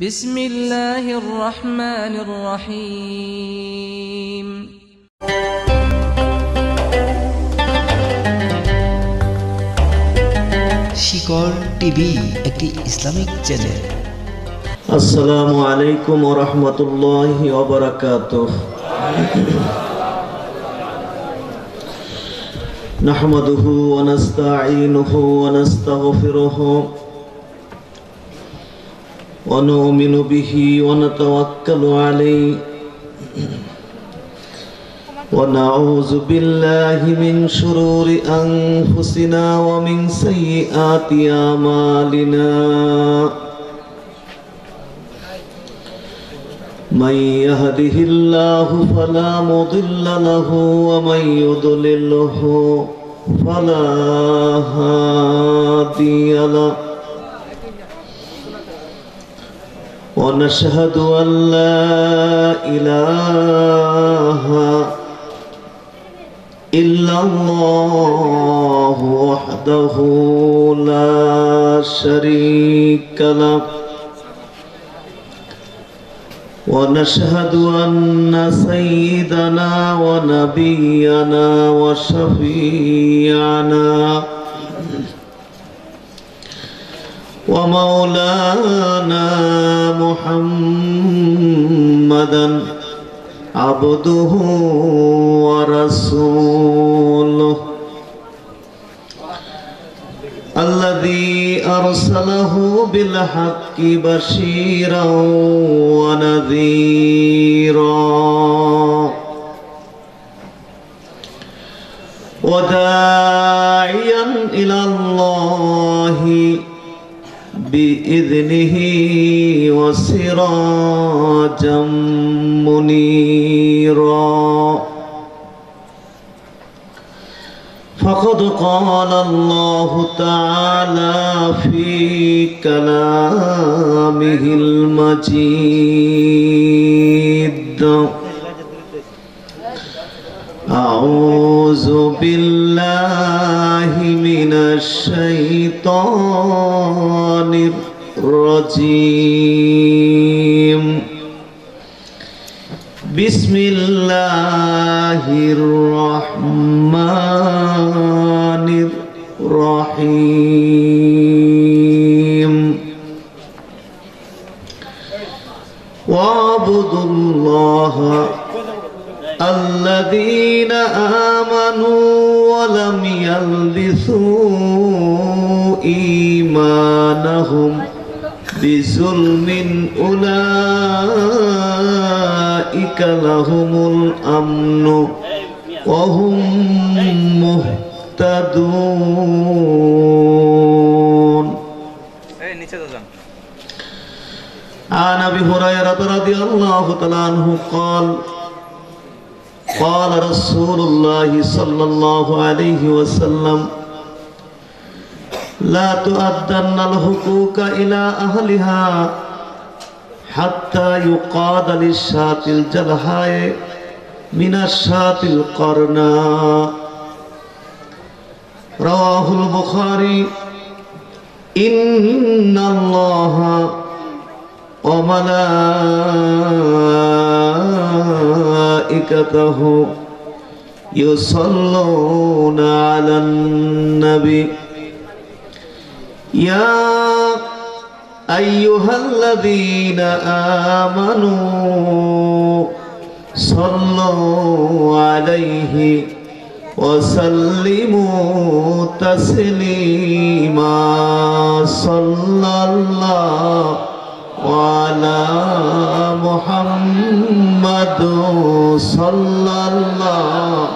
بسم الله الرحمن الرحيم শিকড় টিভি একটি Islamic channel. আসসালামু আলাইকুম ওয়া রাহমাতুল্লাহি ওয়া বারাকাতুহু। নাহমাদুহু ওয়া নাস্তাঈনুহু ওয়া নাস্তাগফিরুহু ওয়া নু'মিনু বিহি ওয়া নাতাওয়াক্কালু আলাইহি ওয়া নাউযু বিল্লাহি মিন শুরুরি আনফুসিনা ওয়া মিন সাইয়্যাতি আমালিনা। من يهده الله فلا مضل له ومن يضلله فلا هادي له ونشهد أن لا إله إلا الله وحده لا شريك له ونشهد أن سيدنا ونبينا وشفيعنا ومولانا محمدا عبده ورسوله الذي أرسله بالحق بشيرا ونذيرا وداعيا إلى الله بإذنه وسراجا منيرا. فقد قال الله تعالى في كلامه المجيد: أعوذ بالله من الشيطان الرجيم. بسم الله الرحمن الرحيم. واعبدوا الله الذين آمنوا ولم يلبسوا إيمانهم بظلم أولئك لهم الأمن وهم مهتدون. عن أبي هريرة رضي الله تعالى عنه قال: قال رسول الله صلى الله عليه وسلم: لا تؤدن الحقوق إلى أهلها حتى يقاد للشاة الجلحاء من الشاة القرناء. رواه البخاري. إن الله وملائكته يصلون على النبي يا أيها الذين آمنوا صلوا عليه وسلموا تسليما. صلى الله على محمد صلى الله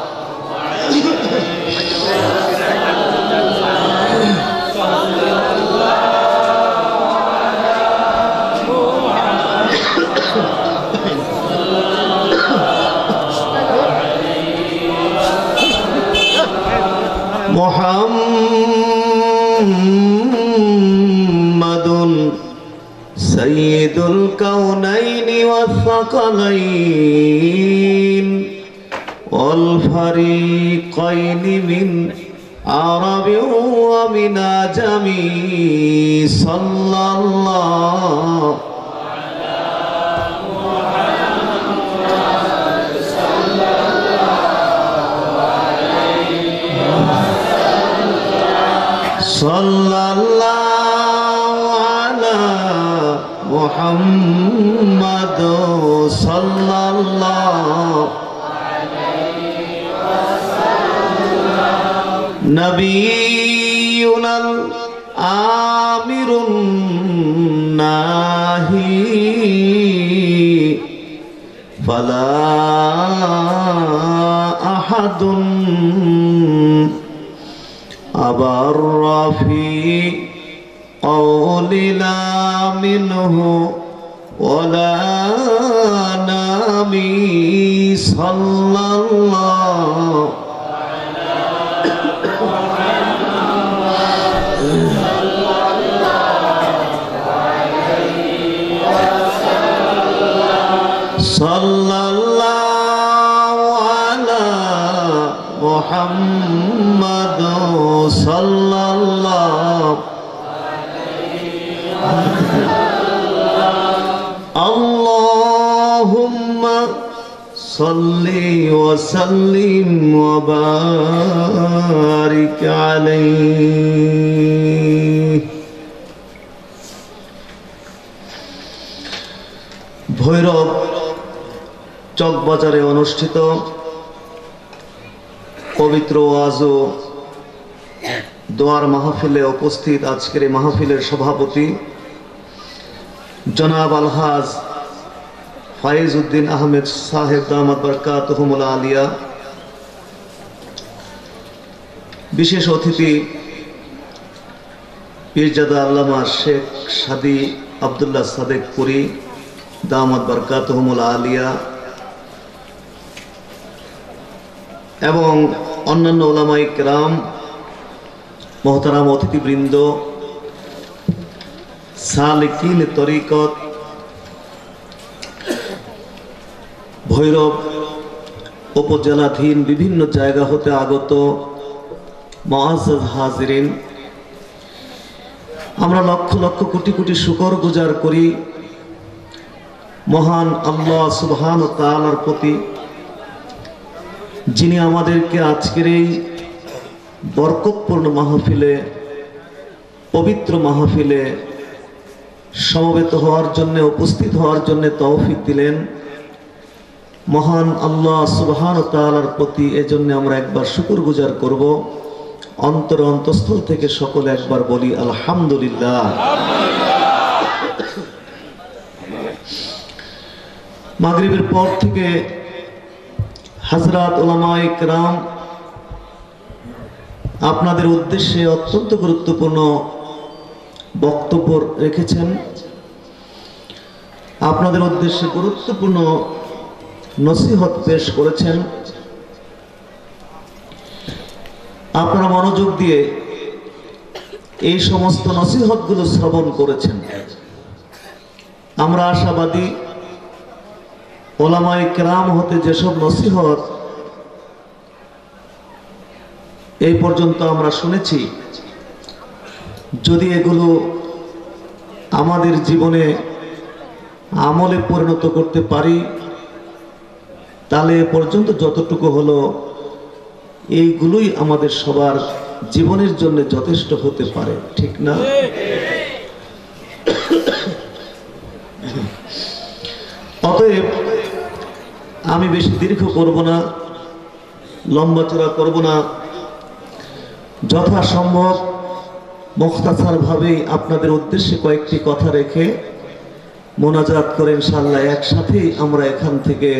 محمد سيد الكونين والثقلين والفريقين من عرب ومن عجم. صلى الله محمد صلى الله نبينا الآمر الناهي فلا أحد أبر في قولنا منه ولا نامي صلى الله صلى الله على محمد صلى الله اللهم صل وسلم وبارك عليه ভৈরব চকবাজারে অনুষ্ঠিত পবিত্র ওয়াজ ও দোয়ার মাহফিলে উপস্থিত আজকের এই মাহফিলের সভাপতি জনাব আলহাজ ফাইজ উদ্দিন আহমেদ সাহেব দামাত বরকাতুহুমুল আলিয়া, বিশেষ অতিথি পীরজাদা আল্লামা শেখ সাদি আব্দুল্লাহ সাদেক পুরী দামাত বরকাতুহুমুল আলিয়া এবং অন্যান্য উলামায়ে কেরাম, মোহতারাম অতিথিবৃন্দ, সালিকিন তরিকত, ভৈরব উপজেলাধীন বিভিন্ন জায়গা হতে আগত মুআজ্জাজ হাজিরিন, আমরা লক্ষ লক্ষ কোটি কোটি শুকর গুজার করি মহান আল্লাহ সুবহান ও তাআলার প্রতি, যিনি আমাদেরকে আজকের এই বরকতপূর্ণ মাহফিলে, পবিত্র মাহফিলে সমবেত হওয়ার জন্য, উপস্থিত হওয়ার জন্য তৌফিক দিলেন। মহান আল্লাহ সুবহান ও তাআলার প্রতি এজন্য আমরা একবার শুকরগুজার করব। অন্তর অন্তঃস্থল থেকে সকলে একবার বলি আলহামদুলিল্লাহ। মাগরিবের পর থেকে হযরত উলামায়ে কেরাম আপনাদের উদ্দেশ্যে অত্যন্ত গুরুত্বপূর্ণ বক্তব্য রেখেছেন, আপনাদের উদ্দেশ্যে গুরুত্বপূর্ণ নসিহত পেশ করেছেন। আপনারা মনোযোগ দিয়ে এই সমস্ত নসিহতগুলো শ্রবণ করেছেন। আমরা আশাবাদী উলামায়ে কেরাম হতে যেসব নসিহত এই পর্যন্ত আমরা শুনেছি, যদি এগুলো আমাদের জীবনে আমলে পরিণত করতে পারি, তাহলে এ পর্যন্ত যতটুকু হলো এইগুলোই আমাদের সবার জীবনের জন্য যথেষ্ট হতে পারে, ঠিক না? অতএব আমি বেশি দীর্ঘ করব না, লম্বাচড়া করব না, যথাসম্ভব মুখতাসার ভাবেই আপনাদের উদ্দেশ্যে কয়েকটি কথা রেখে মোনাজাত করে ইনশাআল্লাহ একসাথেই আমরা এখান থেকে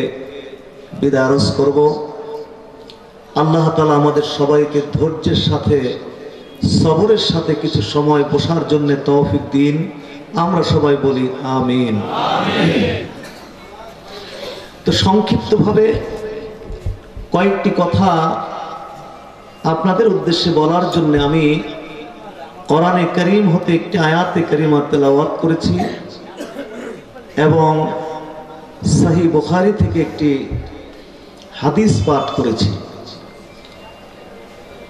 বিদায় আরজ করব। আল্লাহ তাআলা আমাদের সবাইকে ধৈর্যের সাথে, সবরের সাথে কিছু সময় বসার জন্য তৌফিক দিন। আমরা সবাই বলি আমিন। তো সংক্ষিপ্তভাবে কয়েকটি কথা আপনাদের উদ্দেশ্যে বলার জন্য আমি কোরআনে কারীম হতে একটি আয়াতে কারীমা তেলাওয়াত করেছি এবং সহিহ বুখারী থেকে একটি হাদিস পাঠ করেছি।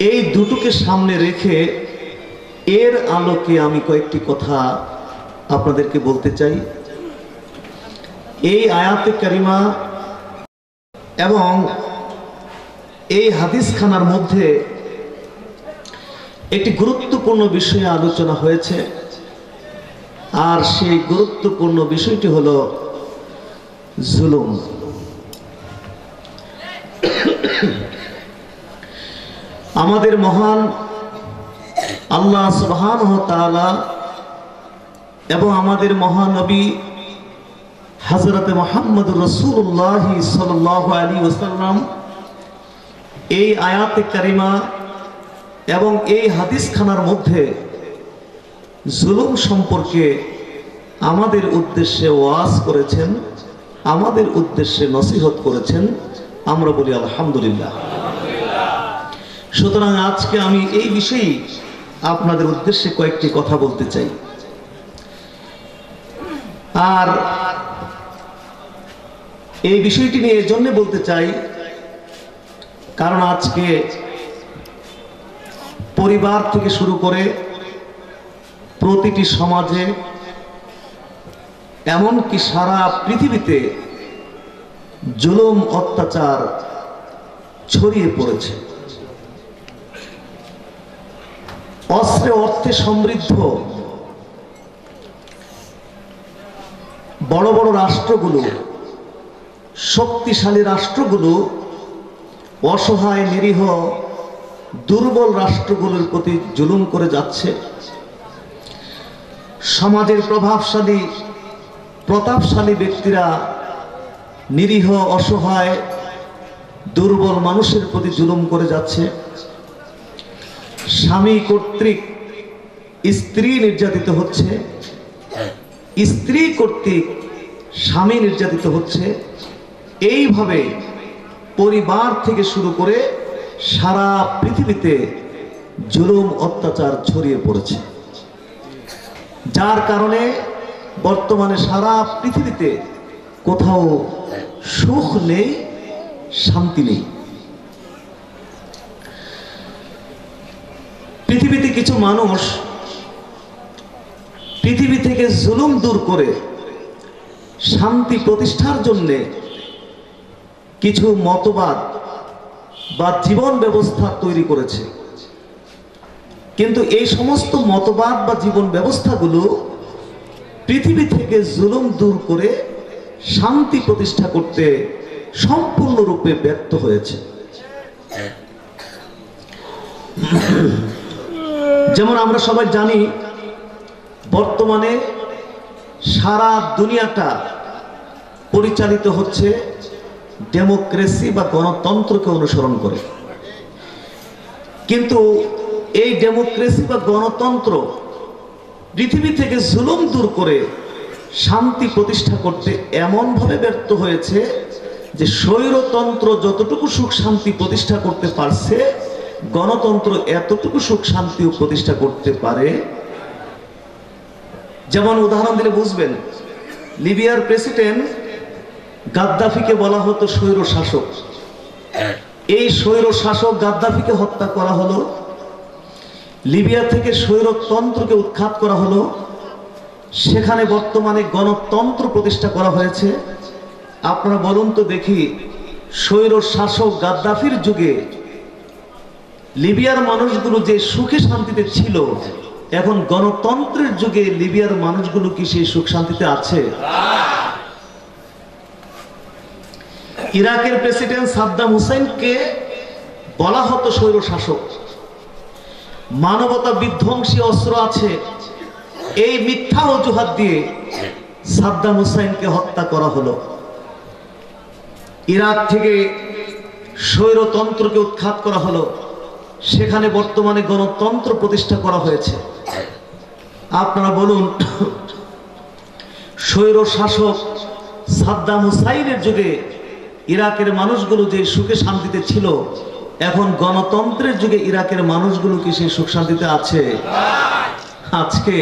এই দুটোকে সামনে রেখে এর আলোকে আমি কয়েকটি কথা আপনাদেরকে বলতে চাই। এই আয়াতে কারিমা এবং এই হাদিস খানার মধ্যে একটি গুরুত্বপূর্ণ বিষয়ে আলোচনা হয়েছে। আর সেই গুরুত্বপূর্ণ বিষয়টি হলো জুলুম। আমাদের মহান আল্লাহ সুবহানাহু ওয়া তাআলা এবং আমাদের মহানবী হযরত মুহাম্মদুর রাসূলুল্লাহ সাল্লাল্লাহু আলাইহি ওয়াসাল্লাম এই আয়াতে কারিমা এবং এই হাদিস খানার মধ্যে জুলুম সম্পর্কে আমাদের উদ্দেশ্যে ওয়াজ করেছেন, আমাদের উদ্দেশ্যে নসিহত করেছেন। আমরা বলি আলহামদুলিল্লাহ। সুতরাং আজকে আমি এই বিষয়ে আপনাদের উদ্দেশ্যে কয়েকটি কথা বলতে চাই। আর এই বিষয়টি নিয়ে এজন্য বলতে চাই কারণ আজকে পরিবার থেকে শুরু করে প্রতিটি সমাজে এমনকি সারা পৃথিবীতে জুলুম অত্যাচার ছড়িয়ে পড়েছে। অস্ত্রে অর্থে সমৃদ্ধ বড় বড় রাষ্ট্রগুলো, শক্তিশালী রাষ্ট্রগুলো অসহায় নিরীহ দুর্বল রাষ্ট্রগুলোর প্রতি জুলুম করে যাচ্ছে। সমাজের প্রভাবশালী প্রতাপশালী ব্যক্তিরা নিরীহ অসহায় দুর্বল মানুষের প্রতি জুলুম করে যাচ্ছে। স্বামী কর্তৃক স্ত্রী নির্যাতিত হচ্ছে, স্ত্রী কর্তৃক স্বামী নির্যাতিত হচ্ছে। এইভাবে পরিবার থেকে শুরু করে সারা পৃথিবীতে জুলুম অত্যাচার ছড়িয়ে পড়েছে, যার কারণে বর্তমানে সারা পৃথিবীতে কোথাও সুখ নেই, শান্তি নেই। পৃথিবীতে কিছু মানুষ পৃথিবী থেকে জুলুম দূর করে শান্তি প্রতিষ্ঠার জন্য কিছু মতবাদ বা জীবন ব্যবস্থা তৈরি করেছে। কিন্তু এই সমস্ত মতবাদ বা জীবন ব্যবস্থাগুলো পৃথিবী থেকে জুলুম দূর করে শান্তি প্রতিষ্ঠা করতে সম্পূর্ণরূপে ব্যর্থ হয়েছে। যেমন আমরা সবাই জানি, বর্তমানে সারা দুনিয়াটা পরিচালিত হচ্ছে ডেমোক্রেসি বা গণতন্ত্রকে অনুসরণ করে। কিন্তু এই ডেমোক্রেসি বা গণতন্ত্র পৃথিবী থেকে জুলুম দূর করে শান্তি প্রতিষ্ঠা করতে এমনভাবে ব্যর্থ হয়েছে যে স্বৈরতন্ত্র যতটুকু সুখ শান্তি প্রতিষ্ঠা করতে পারছে, গণতন্ত্র এতটুকু সুখ শান্তিও প্রতিষ্ঠা করতে পারে। যেমন উদাহরণ দিলে বুঝবেন, লিবিয়ার প্রেসিডেন্ট গাদ্দাফিকে বলা হতো স্বৈর শাসক। এই স্বৈর শাসক গাদ্দাফিকে হত্যা করা হলো, লিবিয়া থেকে স্বৈরতন্ত্রকে উৎখাত করা হলো, সেখানে বর্তমানে গণতন্ত্র প্রতিষ্ঠা করা হয়েছে। আপনারা বলুন তো দেখি, স্বৈর শাসক গাদ্দাফির যুগে লিবিয়ার মানুষগুলো যে সুখে শান্তিতে ছিল, এখন গণতন্ত্রের যুগে লিবিয়ার মানুষগুলো কি সেই সুখ শান্তিতে আছে? ইরাকের প্রেসিডেন্ট সাদ্দাম হুসাইনকে বলা হতো স্বৈর শাসক। মানবতা বিধ্বংসী অস্ত্র আছে, এই মিথ্যা অজুহাত দিয়ে সাদ্দাম হুসাইনকে হত্যা করা হলো। ইরাক থেকে স্বৈরতন্ত্রকে উৎখাত করা হলো, সেখানে বর্তমানে গণতন্ত্র প্রতিষ্ঠা করা হয়েছে। আপনারা বলুন, স্বৈর শাসক সাদ্দাম হুসাইনের যুগে ইরাকের মানুষগুলো যে সুখে শান্তিতে ছিল, এখন গণতন্ত্রের যুগে ইরাকের মানুষগুলো কি সেই সুখ শান্তিতে আছে? আজকে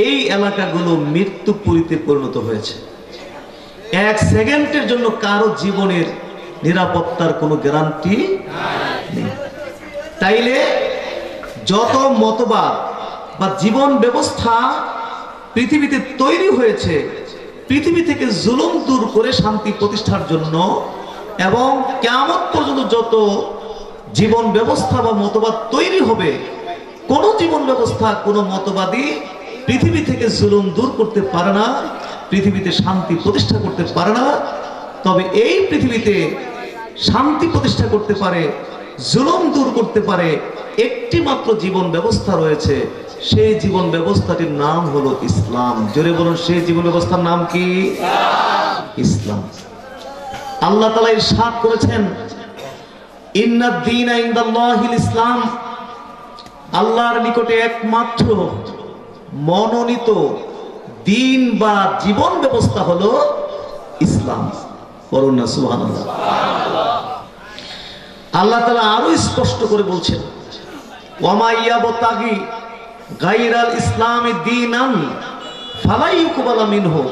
এই এলাকাগুলো মৃত্যুপুরীতে পরিণত হয়েছে। এক সেকেন্ডের জন্য কারো জীবনের নিরাপত্তার কোনো গ্যারান্টি নেই। তাইলে যত মতবাদ বা জীবন ব্যবস্থা পৃথিবীতে তৈরি হয়েছে পৃথিবী থেকে জুলুম দূর করে শান্তি প্রতিষ্ঠার জন্য, এবং কিয়ামত পর্যন্ত যত জীবন ব্যবস্থা বা মতবাদ তৈরি হবে, কোন জীবন ব্যবস্থা কোনো মতবাদী পৃথিবী থেকে জুলুম দূর করতে পারে না, পৃথিবীতে শান্তি প্রতিষ্ঠা করতে পারে না, তবে এই পৃথিবীতে শান্তি প্রতিষ্ঠা করতে পারে, জুলুম দূর করতে পারে একটি মাত্র জীবন ব্যবস্থা রয়েছে। সেই জীবন ব্যবস্থাটির নাম হলো ইসলাম। জোরে বলুন, সেই জীবন ব্যবস্থার নাম কি? ইসলাম। আল্লাহ তাআলা ইরশাদ করেছেন, ইন্নাদ দীনা ইনদাল্লাহিল ইসলাম, আল্লাহর নিকটে একমাত্র মনোনীত দিন বা জীবন ব্যবস্থা হলো ইসলাম। বলুন না সুবহানাল্লাহ। আল্লাহ তাআলা আরো স্পষ্ট করে বলছেন, ওয়ামা ইয়াবতাগি গায়রাল ইসলামি দীনান ফালা ইউকবালা মিনহু,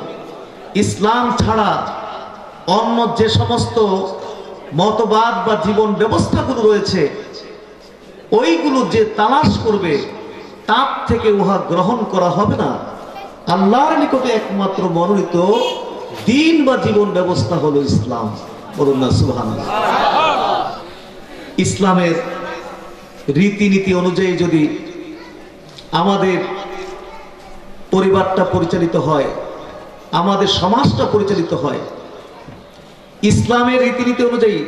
ইসলাম ছাড়া অন্য যে সমস্ত মতবাদ বা জীবন ব্যবস্থাগুলো রয়েছে ওইগুলো যে তালাশ করবে তার থেকে উহা গ্রহণ করা হবে না। আল্লাহর নিকটে একমাত্র মনোনীত দিন বা জীবন ব্যবস্থা হলো ইসলাম। বলুন না সুবহানাল্লাহ। ইসলামের রীতিনীতি অনুযায়ী যদি আমাদের পরিবারটা পরিচালিত হয়, আমাদের সমাজটা পরিচালিত হয় ইসলামের রীতিনীতি অনুযায়ী,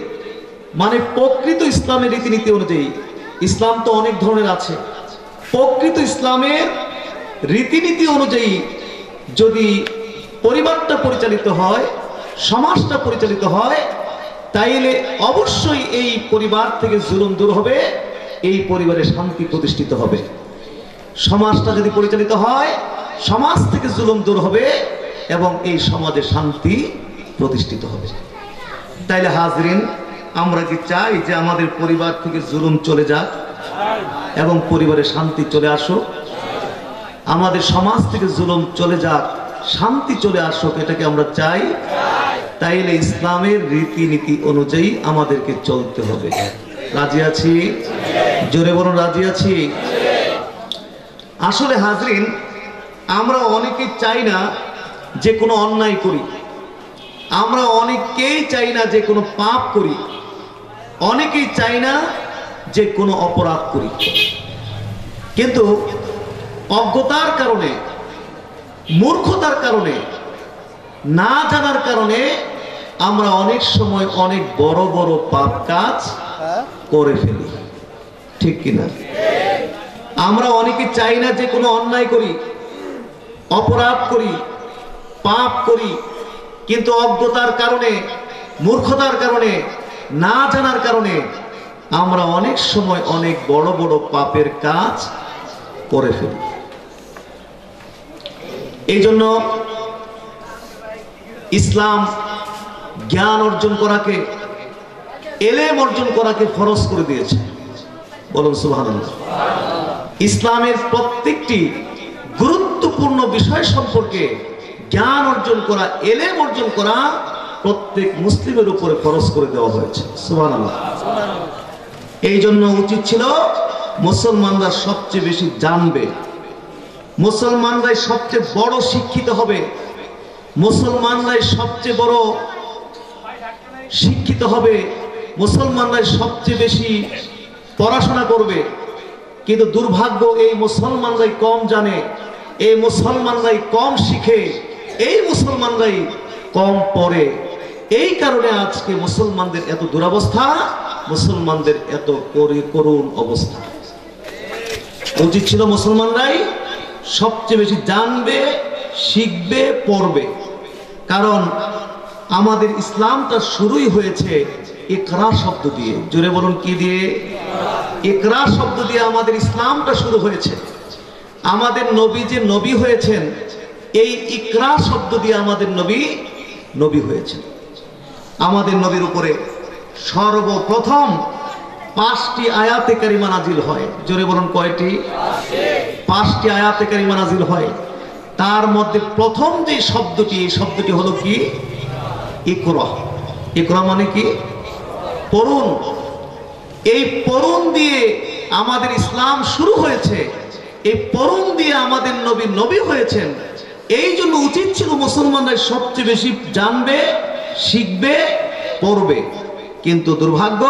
মানে প্রকৃত ইসলামের রীতিনীতি অনুযায়ী, ইসলাম তো অনেক ধরনের আছে, প্রকৃত ইসলামের রীতিনীতি অনুযায়ী যদি পরিবারটা পরিচালিত হয়, সমাজটা পরিচালিত হয়, তাইলে অবশ্যই এই পরিবার থেকে জুলুম দূর হবে, এই পরিবারে শান্তি প্রতিষ্ঠিত হবে। সমাজটা যদি পরিচালিত হয়, সমাজ থেকে জুলুম দূর হবে এবং এই সমাজে শান্তি প্রতিষ্ঠিত হবে। তাইলে হাজরিন, আমরা কি চাই যে আমাদের পরিবার থেকে জুলুম চলে যাক এবং পরিবারে শান্তি চলে আসুক? আমাদের সমাজ থেকে জুলুম চলে যাক, শান্তি চলে আসুক, এটাকে আমরা চাই। তাইলে ইসলামের রীতিনীতি অনুযায়ী আমাদেরকে চলতে হবে। রাজি আছি? জোরে বলুন, রাজি আছি? আসলে হাজরিন, আমরা অনেকেই চাই না যে কোনো অন্যায় করি, আমরা অনেকেই চাই না যে কোনো পাপ করি, অনেকেই চাই না যে কোনো অপরাধ করি, কিন্তু অজ্ঞতার কারণে, মূর্খতার কারণে, না জানার কারণে আমরা অনেক সময় অনেক বড় বড় পাপ কাজ করে ফেলি। ঠিক কিনা? আমরা অনেকে চাই না যে কোনো অন্যায় করি, অপরাধ করি, পাপ করি, কিন্তু অজ্ঞতার কারণে, মূর্খতার কারণে, না জানার কারণে আমরা অনেক সময় অনেক বড় বড় পাপের কাজ করে ফেলি। এই জন্য ইসলাম জ্ঞান অর্জন করাকে, এলেম অর্জন করাকে ফরজ করে দিয়েছে। বলুন সুবহানাল্লাহ। ইসলামের প্রত্যেকটি গুরুত্বপূর্ণ বিষয় সম্পর্কে জ্ঞান অর্জন করা, এলেম অর্জন করা প্রত্যেক মুসলিমের উপরে ফরজ করে দেওয়া হয়েছে। সুবহানাল্লাহ। এই জন্য উচিত ছিল মুসলমানরা সবচেয়ে বেশি জানবে, মুসলমানরাই সবচেয়ে বড় শিক্ষিত হবে, মুসলমানরাই সবচেয়ে বড় শিক্ষিত হবে, মুসলমানরাই সবচেয়ে বেশি পড়াশোনা করবে। কিন্তু দুর্ভাগ্য, এই মুসলমানরাই কম জানে, এই মুসলমানরাই কম শিখে, এই মুসলমানরাই কম পড়ে। এই কারণে আজকে মুসলমানদের এত দুরবস্থা, মুসলমানদের এত করুণ অবস্থা। উচিত ছিল মুসলমানরাই সবচেয়ে বেশি জানবে, শিখবে, পড়বে। কারণ আমাদের ইসলামটা শুরুই হয়েছে ইকরা শব্দ দিয়ে। জোরে বলুন, কি দিয়ে? ইকরা শব্দ দিয়ে আমাদের ইসলামটা শুরু হয়েছে। আমাদের নবী যে নবী হয়েছেন, এই ইকরা শব্দ দিয়ে আমাদের নবী নবী হয়েছেন। আমাদের নবীর উপরে সর্বপ্রথম 5টি আয়াতে কারিমা নাজিল হয়। জোরে বলুন, কয়টি? 5টি আয়াতে কারিমা নাজিল হয়। তার মধ্যে প্রথম যে শব্দটি, এই শব্দটি হলো কি? ইকরা। ইকরা মানে কি? পড়ুন। এই পড়ুন দিয়ে আমাদের ইসলাম শুরু হয়েছে, এই পড়ুন দিয়ে আমাদের নবী নবী হয়েছেন। এই জন্য উচিত ছিল মুসলমানরা সবচেয়ে বেশি জানবে, শিখবে, পড়বে। কিন্তু দুর্ভাগ্য,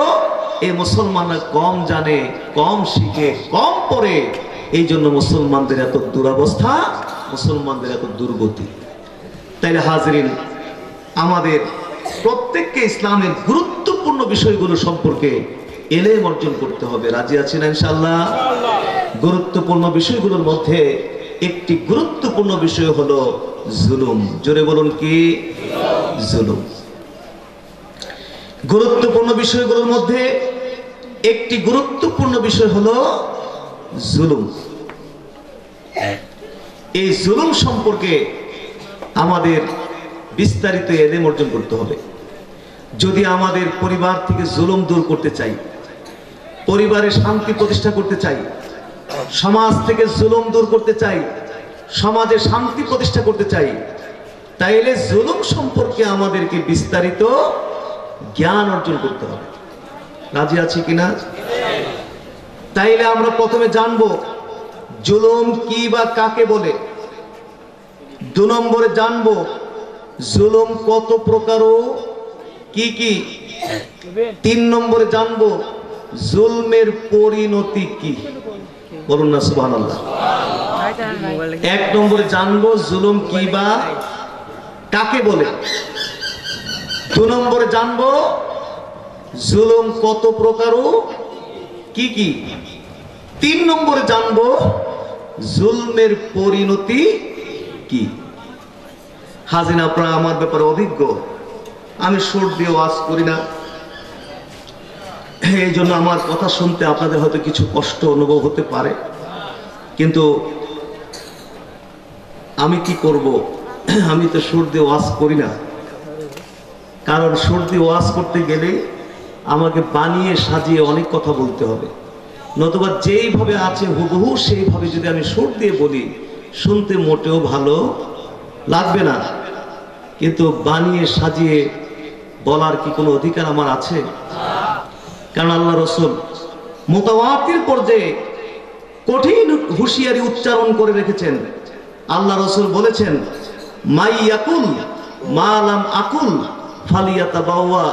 এই মুসলমানরা কম জানে, কম শিখে, কম পড়ে। এই জন্য মুসলমানদের এত দুরবস্থা। মুসলমানদের এত দুর্গতি। তাইলে হাজরিন, আমাদের প্রত্যেককে ইসলামের গুরুত্বপূর্ণ বিষয়গুলো সম্পর্কে ইলম অর্জন করতে হবে। রাজি আছেন ইনশাআল্লাহ? গুরুত্বপূর্ণ বিষয়গুলোর মধ্যে একটি গুরুত্বপূর্ণ বিষয় হলো জুলুম। জোরে বলুন, কি? জুলুম। গুরুত্বপূর্ণ বিষয়গুলোর মধ্যে একটি গুরুত্বপূর্ণ বিষয় হলো জুলুম। এই জুলুম সম্পর্কে আমাদের বিস্তারিত ইলম অর্জন করতে হবে। যদি আমাদের পরিবার থেকে জুলুম দূর করতে চাই, পরিবারে শান্তি প্রতিষ্ঠা করতে চাই, সমাজ থেকে জুলুম দূর করতে চাই, সমাজে শান্তি প্রতিষ্ঠা করতে চাই, তাইলে জুলুম সম্পর্কে আমাদেরকে বিস্তারিত জ্ঞান অর্জন করতে হবে। রাজি আছি কিনা? তাইলে আমরা প্রথমে জানবো জুলুম কি বা কাকে বলে। 2 নম্বরে জানবো জুলুম কত প্রকার ও কি কি। 3 নম্বরে জানবো জুলমের পরিণতি কি। বলুন না সুবহানাল্লাহ। 1 নম্বরে জানবো জুলুম কি বা কাকে বলে। 2 নম্বরে জানবো জুলুম কত প্রকার ও কি কি। 3 নম্বরে জানবো জুলমের পরিণতি কি। হাজিন, আপনারা আমার ব্যাপারে অভিজ্ঞ, আমি সুর দিয়ে ওয়াজ করি না, এই জন্য আমার কথা শুনতে আপনাদের হয়তো কিছু কষ্ট অনুভব হতে পারে, কিন্তু আমি কি করব, আমি তো সুর দিয়ে ওয়াজ করি না। কারণ সুর দিয়ে ওয়াজ করতে গেলে আমাকে বানিয়ে সাজিয়ে অনেক কথা বলতে হবে, নতুবা যেইভাবে আছে হুবহু সেইভাবে যদি আমি সুর দিয়ে বলি শুনতে মোটেও ভালো লাগবে না। কিন্তু বানিয়ে সাজিয়ে বলার কি কোনো অধিকার আমার আছে? কারণ আল্লাহ রাসূল মুতাওয়াতির পর্যায়ে কঠিন হুঁশিয়ারি উচ্চারণ করে রেখেছেন। আল্লাহ রাসূল বলেছেন, মাই ইয়াকুল মা লাম আকুল ফালিয়াতাবাওয়া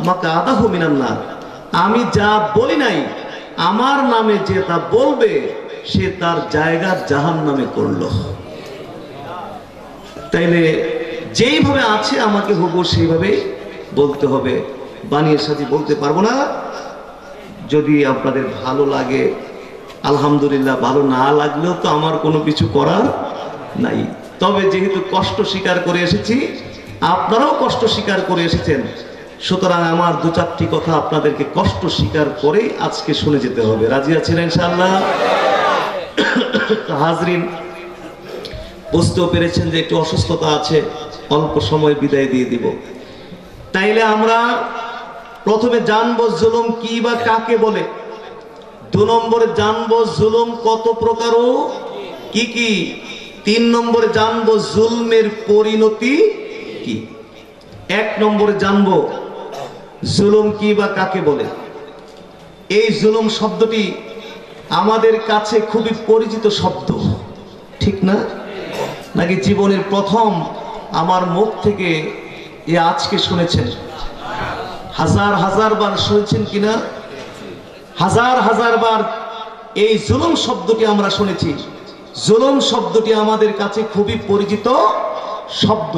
মাকআদাহু মিনান নার। আমি যা বলি নাই আমার নামে যে তা বলবে সে তার জায়গা জাহান্নামে করলো। তাইলে যেইভাবে আছে আমাকে হুবহু সেইভাবে বলতে হবে, বানিয়ে সাজিয়ে বলতে পারবো না। যদি আপনাদের ভালো লাগে আলহামদুলিল্লাহ, ভালো না লাগলেও তো আমার কোনো কিছু করার নাই। তবে যেহেতু কষ্ট স্বীকার করে এসেছি, আপনারাও কষ্ট স্বীকার করে এসেছেন, সুতরাং আমার 2-4টি কথা আপনাদেরকে কষ্ট স্বীকার করেই আজকে শুনে যেতে হবে। রাজি আছেন ইনশাআল্লাহ? হাজরিন, বুঝতেও পেরেছেন যে একটু অসুস্থতা আছে, অল্প সময় বিদায় দিয়ে দিব। তাইলে আমরা প্রথমে জানবো জুলুম কি বা কাকে বলে। 2 নম্বরে জানবো জুলুম কত প্রকার ও কি কি। 3 নম্বরে জানবো জুলমের পরিণতি কি। 1 নম্বরে জানবো জুলুম কি বা কাকে বলে। এই জুলুম শব্দটি আমাদের কাছে খুবই পরিচিত শব্দ, ঠিক না? নাকি জীবনের প্রথম আমার মুখ থেকে এ আজকে শুনেছেন? হাজার হাজার বার শুনেছেন কিনা? হাজার হাজার বার এই জুলুম শব্দটি আমরা শুনেছি। জুলুম শব্দটি আমাদের কাছে খুবই পরিচিত শব্দ।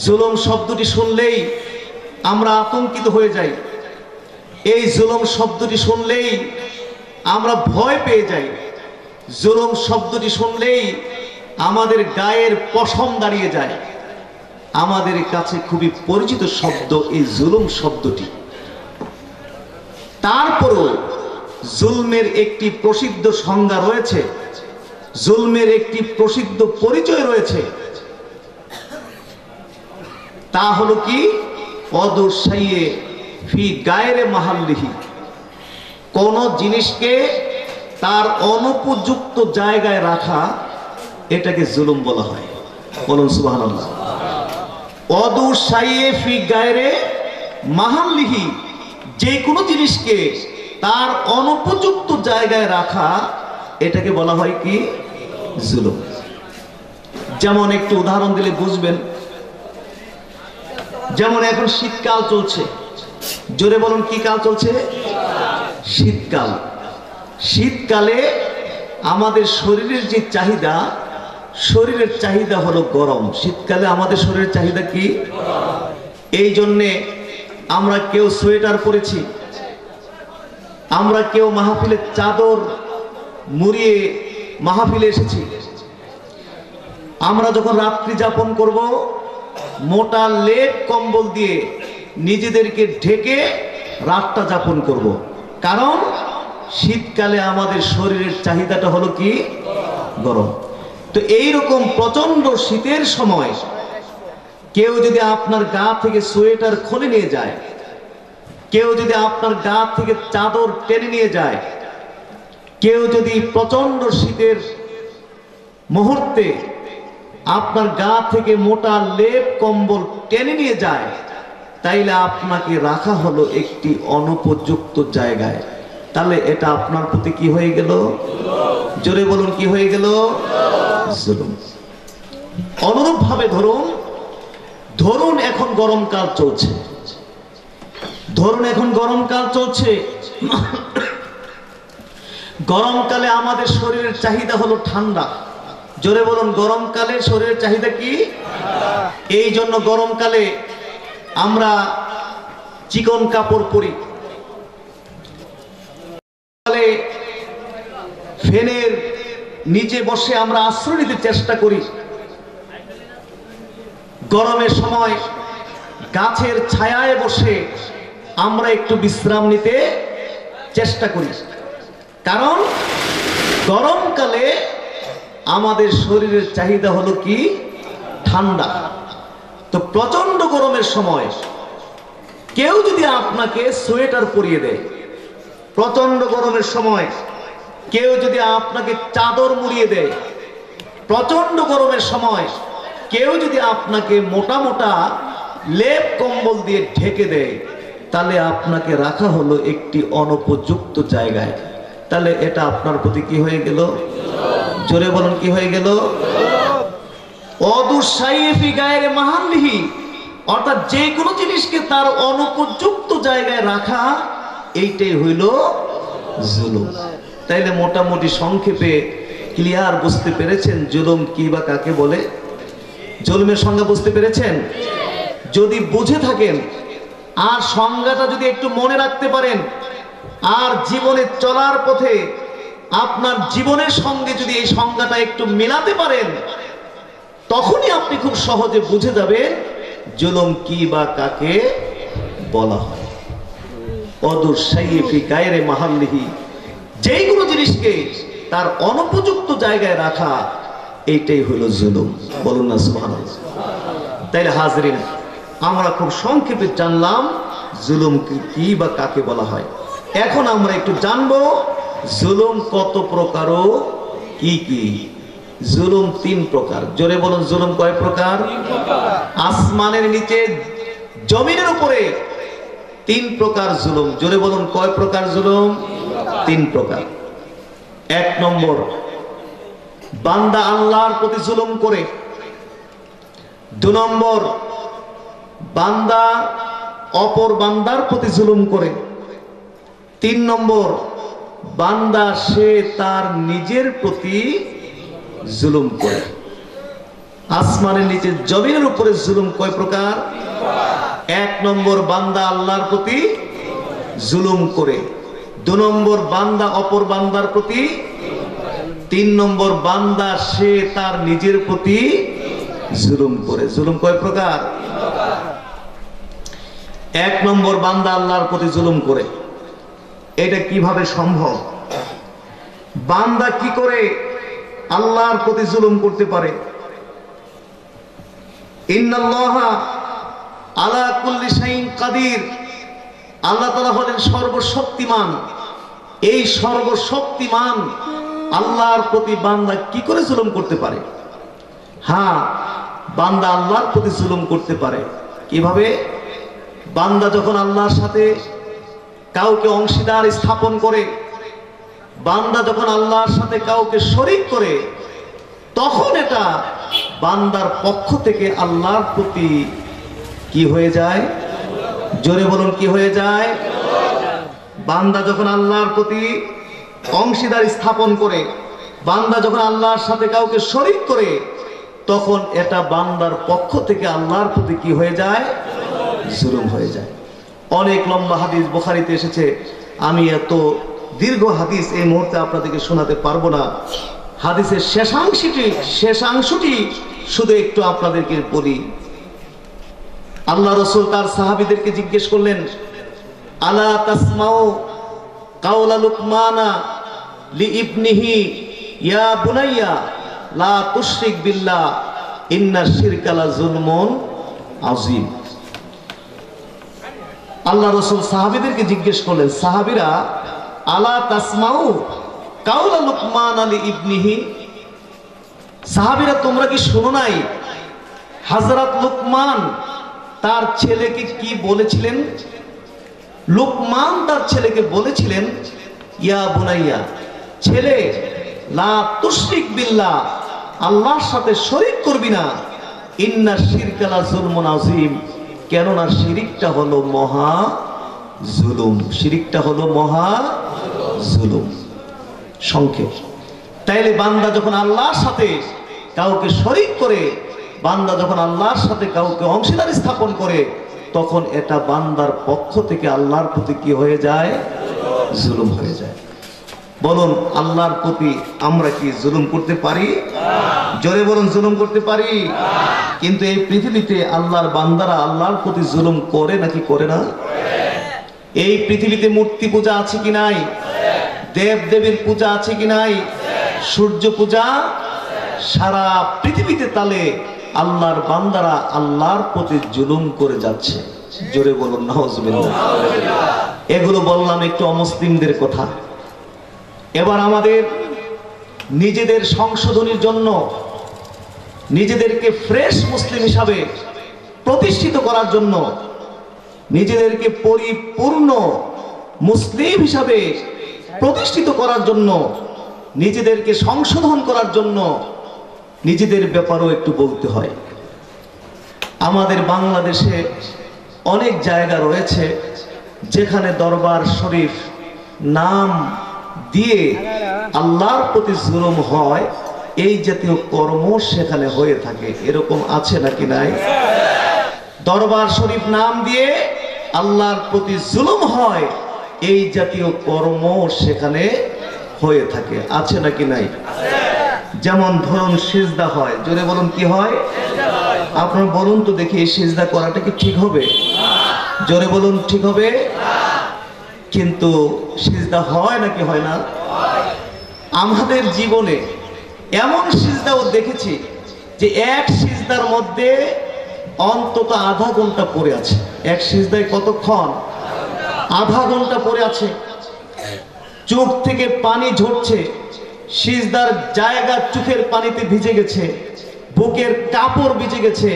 জুলুম শব্দটি শুনলেই আমরা আতঙ্কিত হয়ে যাই। এই জুলুম শব্দটি শুনলেই আমরা ভয় পেয়ে যাই। জুলুম শব্দটি শুনলেই আমাদের গায়ের পশম দাঁড়িয়ে যায়। আমাদের কাছে খুবই পরিচিত শব্দ এই জুলুম শব্দটি। তারপরও জুলমের একটি প্রসিদ্ধ সংজ্ঞা রয়েছে, জুলমের একটি প্রসিদ্ধ পরিচয় রয়েছে। তা হলো কি? অদুসাইয়ে ফি গায়রে মাহাল্লিহি। কোন জিনিসকে তার অনুপযুক্ত জায়গায় রাখা, এটাকে জুলুম বলা হয়। বলুন সুবহানাল্লাহ। অদুসাইয়ে ফি গায়রে মাহাল্লিহি, যে কোনো জিনিসকে তার অনুপযুক্ত জায়গায় রাখা, এটাকে বলা হয় কি? জুলুম। যেমন একটু উদাহরণ দিলে বুঝবেন। যেমন এখন শীতকাল চলছে, জোরে বলুন কি কাল চলছে? শীতকাল। শীতকালে আমাদের শরীরের যে চাহিদা শরীরের চাহিদা হলো গরম। শীতকালে আমাদের শরীরের চাহিদা কি? এই জন্যে আমরা কেউ সোয়েটার পরেছি, আমরা কেউ মাহফিলের চাদর মুড়িয়ে মাহফিলে এসেছি। আমরা যখন রাত্রি যাপন করব, মোটা লেপ কম্বল দিয়ে নিজেদেরকে ঢেকে রাতটা যাপন করব। কারণ শীতকালে আমাদের শরীরের চাহিদাটা হলো কি? গরম। তো এইরকম প্রচন্ড শীতের সময় কেউ যদি আপনার গা থেকে সোয়েটার খুলে নিয়ে যায়, কেউ যদি আপনার গা থেকে চাদর টেনে নিয়ে যায়, কেউ যদি প্রচন্ড শীতের মুহূর্তে আপনার গা থেকে মোটা লেপ কম্বল টেনে নিয়ে যায়, তাইলে আপনাকে রাখা হলো একটি অনুপযুক্ত জায়গায়। তাহলে এটা আপনার প্রতি কি হয়ে গেল? জোরে বলুন, কি হয়ে গেল? জুলুম। অনুরূপ ভাবে ধরুন এখন গরমকাল চলছে, গরমকালে আমাদের শরীরের চাহিদা হলো ঠান্ডা। জোরে বলুন, গরমকালে শরীরের চাহিদা কি? এই জন্য গরমকালে আমরা চিকন কাপড় পরি, ফ্যানের নিচে বসে আমরা আশ্রয় নিতে চেষ্টা করি। গরমের সময় গাছের ছায়ায় বসে আমরা একটু বিশ্রাম নিতে চেষ্টা করি, কারণ গরমকালে আমাদের শরীরের চাহিদা হলো কি? ঠান্ডা। তো প্রচন্ড গরমের সময় কেউ যদি আপনাকে সোয়েটার পরিয়ে দেয়, প্রচন্ড গরমের সময় কেউ যদি আপনাকে চাদর মুড়িয়ে দেয়, প্রচন্ড গরমের সময় কেউ যদি আপনাকে মোটা মোটা লেপ কম্বল দিয়ে ঢেকে দেয়, তাহলে আপনাকে রাখা হলো একটি অনুপযুক্ত জায়গায়। তাহলে এটা আপনার প্রতি কি হয়ে গেল? জোরে বলুন, কি হয়ে গেল? অদুসাইফি গায়রে মাহাল্লিহি, অর্থাৎ যে কোনো জিনিসকে তার অনুপযুক্ত জায়গায় রাখা, এইটাই হইল জুলুম। তাইলে মোটামুটি সংক্ষেপে ক্লিয়ার বুঝতে পেরেছেন জুলুম কি বা কাকে বলে? জুলুমের সংজ্ঞা বুঝতে পেরেছেন? যদি বুঝে থাকেন আর সংজ্ঞাটা যদি একটু মনে রাখতে পারেন, আর জীবনে চলার পথে আপনার জীবনের সঙ্গে যদি এই সংজ্ঞাটা একটু মেলাতে পারেন, তখনই আপনি খুব সহজে বুঝে যাবেন জুলুম কি বা কাকে বলা হয়। অদুসাইফি গায়রে মাহাল্লিহি, যেই কোনো জিনিসকে তার অনুপযুক্ত জায়গায় রাখা, এইটাই হলো জুলুম। বলুন না সুবহানাল্লাহ। তাইলে হাজরিন, আমরা খুব সংক্ষেপে জানলাম জুলুম কি বা কাকে বলা হয়। এখন আমরা একটু জানবো জুলুম কত প্রকার ও কি কি। জুলুম 3 প্রকার। জোরে বলুন, জুলুম কয় প্রকার? আসমানের নিচে জমিনের উপরে 3 প্রকার জুলুম। জোরে বলুন, কয় প্রকার জুলুম? 3 প্রকার। 1 নম্বর, বান্দা আল্লাহর প্রতি জুলুম করে। 2 নম্বর, বান্দা অপর বান্দার প্রতি জুলুম করে। 3 নম্বর, বান্দা সে তার নিজের প্রতি জুলুম করে। আসমানের নিচে জমিনের উপরে জুলুম কয় প্রকার? 1 নম্বর, বান্দা আল্লাহর প্রতি জুলুম করে। 2 নম্বর, বান্দা অপর বান্দার প্রতি। 3 নম্বর, বান্দা সে তার নিজের প্রতি জুলুম করে। জুলুম কয় প্রকার? 1 নম্বর, বান্দা আল্লাহর প্রতি জুলুম করে। এটা কিভাবে সম্ভব? বান্দা কি করে আল্লাহর প্রতি জুলুম করতে পারে? ইন্নাল্লাহা আলা কুল্লি শাইইন কাদির। আল্লাহ তাআলা হলেন সর্বশক্তিমান। এই সর্বশক্তিমান আল্লাহর প্রতি বান্দা কি করে জুলুম করতে পারে? হ্যাঁ, বান্দা আল্লাহর প্রতি জুলুম করতে পারে। কিভাবে? বান্দা যখন আল্লাহর সাথে কাউকে অংশীদার স্থাপন করে, বান্দা যখন আল্লাহর সাথে কাউকে শরীক করে, তখন এটা বান্দার পক্ষ থেকে আল্লাহর প্রতি কি হয়ে যায়? জোরে বলুন, কি হয়ে যায়? বান্দা যখন আল্লাহর প্রতি অংশীদার স্থাপন করে, বান্দা যখন আল্লাহর সাথে কাউকে শরীক করে তখন এটা বান্দার পক্ষ থেকে আল্লাহর প্রতি কি হয়ে যায়? জুলুম হয়ে যায়। অনেক লম্বা হাদিস বুখারীতে এসেছে, আমি এত দীর্ঘ হাদিস এই মুহূর্তে আপনাদেরকে শোনাতে পারবো না। হাদিসের শেষাংশটি শুধু একটু আপনাদেরকে বলি। আল্লাহ রাসূল তার সাহাবীদেরকে জিজ্ঞেস করলেন, আলা তাসমাউ কাওলা লুকমানা লিইবনিহি ইয়া বুনাইয়া লা তুশরিক বিল্লাহ ইন্না শিরকা লা যুলমুন আযীম। আল্লাহ রাসূল সাহাবীদেরকে জিজ্ঞেস করলেন, সাহাবীরা, আলা তাসমাউ কাওলা লুকমানা লিইবনিহি, সাহাবীরা তোমরা কি শোনো নাই হযরত লুকমান তার ছেলেকে কি বলেছিলেন? লুকমান তার ছেলেকে বলেছিলেন, ইয়া বুনাইয়া, ছেলে, লা তুশরিক বিল্লাহ, আল্লাহর সাথে শরীক করবি না, ইন্না শিরকা লা যুলমুন আযীম, কেননা শিরিকটা হলো মহা জুলুম। শিরিকটা হলো মহা জুলুম। সংক্ষেপ, তাইলে বান্দা যখন আল্লাহর সাথে কাউকে শরীক করে, বান্দা যখন আল্লাহর সাথে কাউকে অংশীদার স্থাপন করে, তখন এটা বান্দার পক্ষ থেকে আল্লাহর প্রতি কি হয়ে যায়? জুলুম হয়ে যায়। বলুন, আল্লাহর প্রতি আমরা কি জুলুম করতে পারি? জোরে বলুন, জুলুম করতে পারি? কিন্তু এই পৃথিবীতে আল্লাহর বান্দারা আল্লাহর প্রতি জুলুম করে নাকি করে না? এই পৃথিবীতে মূর্তি পূজা আছে কি নাই? দেব দেবীর পূজা আছে কি নাই? সূর্য পূজা, সারা পৃথিবীতে তালে আল্লাহর বান্দারা আল্লাহর প্রতি জুলুম করে যাচ্ছে। জোরে বলুন নাউজুবিল্লাহ। এগুলো বললাম একটু অমুসলিমদের কথা। এবার আমাদের নিজেদের সংশোধনের জন্য, নিজেদেরকে ফ্রেশ মুসলিম হিসাবে প্রতিষ্ঠিত করার জন্য, নিজেদেরকে পরিপূর্ণ মুসলিম হিসাবে প্রতিষ্ঠিত করার জন্য, নিজেদেরকে সংশোধন করার জন্য নিজেদের ব্যাপারেও একটু বলতে হয়। আমাদের বাংলাদেশে অনেক জায়গা রয়েছে যেখানে দরবার শরীফ নাম দিয়ে আল্লাহর প্রতি জুলুম হয়, এই জাতীয় কর্ম সেখানে হয়ে থাকে। এরকম আছে নাকি নাই? দরবার শরীফ নাম দিয়ে আল্লাহর প্রতি জুলুম হয়, এই জাতীয় কর্ম সেখানে হয়ে থাকে। আছে নাকি নাই? যেমন ধরুন সিজদা হয়। জোরে বলুন, কি হয়? আপনারা বলুন তো দেখি, এই সিজদা করাটা কি ঠিক হবে? জোরে বলুন, ঠিক হবে? কিন্তু সিজদা হয় নাকি হয় না? আমাদের জীবনে এমন সিজদাও দেখেছি যে এক সিজদার মধ্যে অন্তত আধা ঘন্টা পড়ে আছে। এক সিজদায় কতক্ষণ? আধা ঘন্টা পড়ে আছে। চোখ থেকে পানি ঝরছে, সিজদার জায়গা চোখের পানিতে ভিজে গেছে, বুকের কাপড় ভিজে গেছে,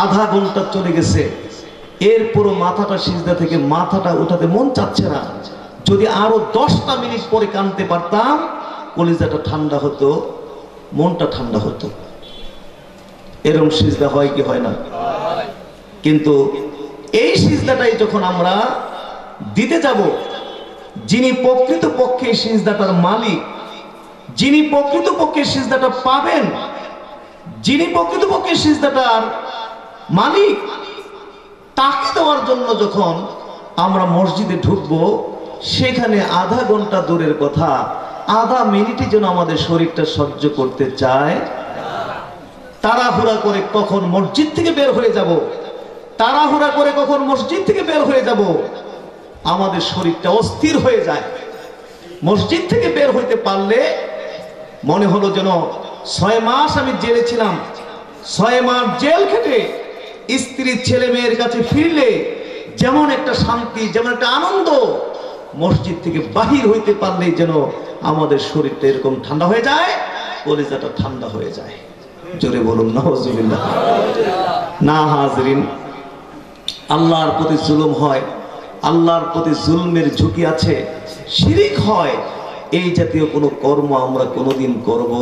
আধা ঘন্টা চলে গেছে। এরপরও মাথাটা সিজদা থেকে মাথাটা উঠাতে মন চাচ্ছে না। যদি আরো 10টা মিনিট পরে কাঁদতে পারতাম, কলিজাটা ঠান্ডা হতো, মনটা ঠান্ডা হতো। এরকম সিজদা হয় কি হয় না? কিন্তু এই সিজদাটাই যখন আমরা দিতে যাব, যিনি প্রকৃতপক্ষে সিজদাটার মালিক, যিনি প্রকৃতপক্ষে সিজদাটা পাবেন, যিনি প্রকৃতপক্ষে সিজদাটার মালিক, তাকে দেওয়ার জন্য যখন আমরা মসজিদে ঢুকবো, সেখানে আধা ঘন্টা দূরের কথা, আধা মিনিটে যেন আমাদের শরীরটা সহ্য করতে চায়। তাড়াহুড়া করে কখন মসজিদ থেকে বের হয়ে যাব, তাড়াহুড়া করে কখন মসজিদ থেকে বের হয়ে যাব, আমাদের শরীরটা অস্থির হয়ে যায়। মসজিদ থেকে বের হইতে পারলে মনে হলো যেন 6 মাস আমি জেলে ছিলাম, 6 মাস জেল খেটে স্ত্রী ছেলে মেয়ের কাছে ফিরলে যেমন একটা শান্তি, যেমন একটা আনন্দ, মসজিদ থেকে বাহির হইতে পারলেই যেন আমাদের শরীরটা এরকম ঠান্ডা হয়ে যায়, কলিজাটা ঠান্ডা হয়ে যায়। জোরে বলুন নাউজুবিল্লাহ। না হাজরিন, আল্লাহর প্রতি জুলুম হয়, আল্লাহর প্রতি জুলমের ঝুঁকি আছে, শিরিক হয়, এই জাতীয় কোনো কর্ম আমরা কোনোদিন করব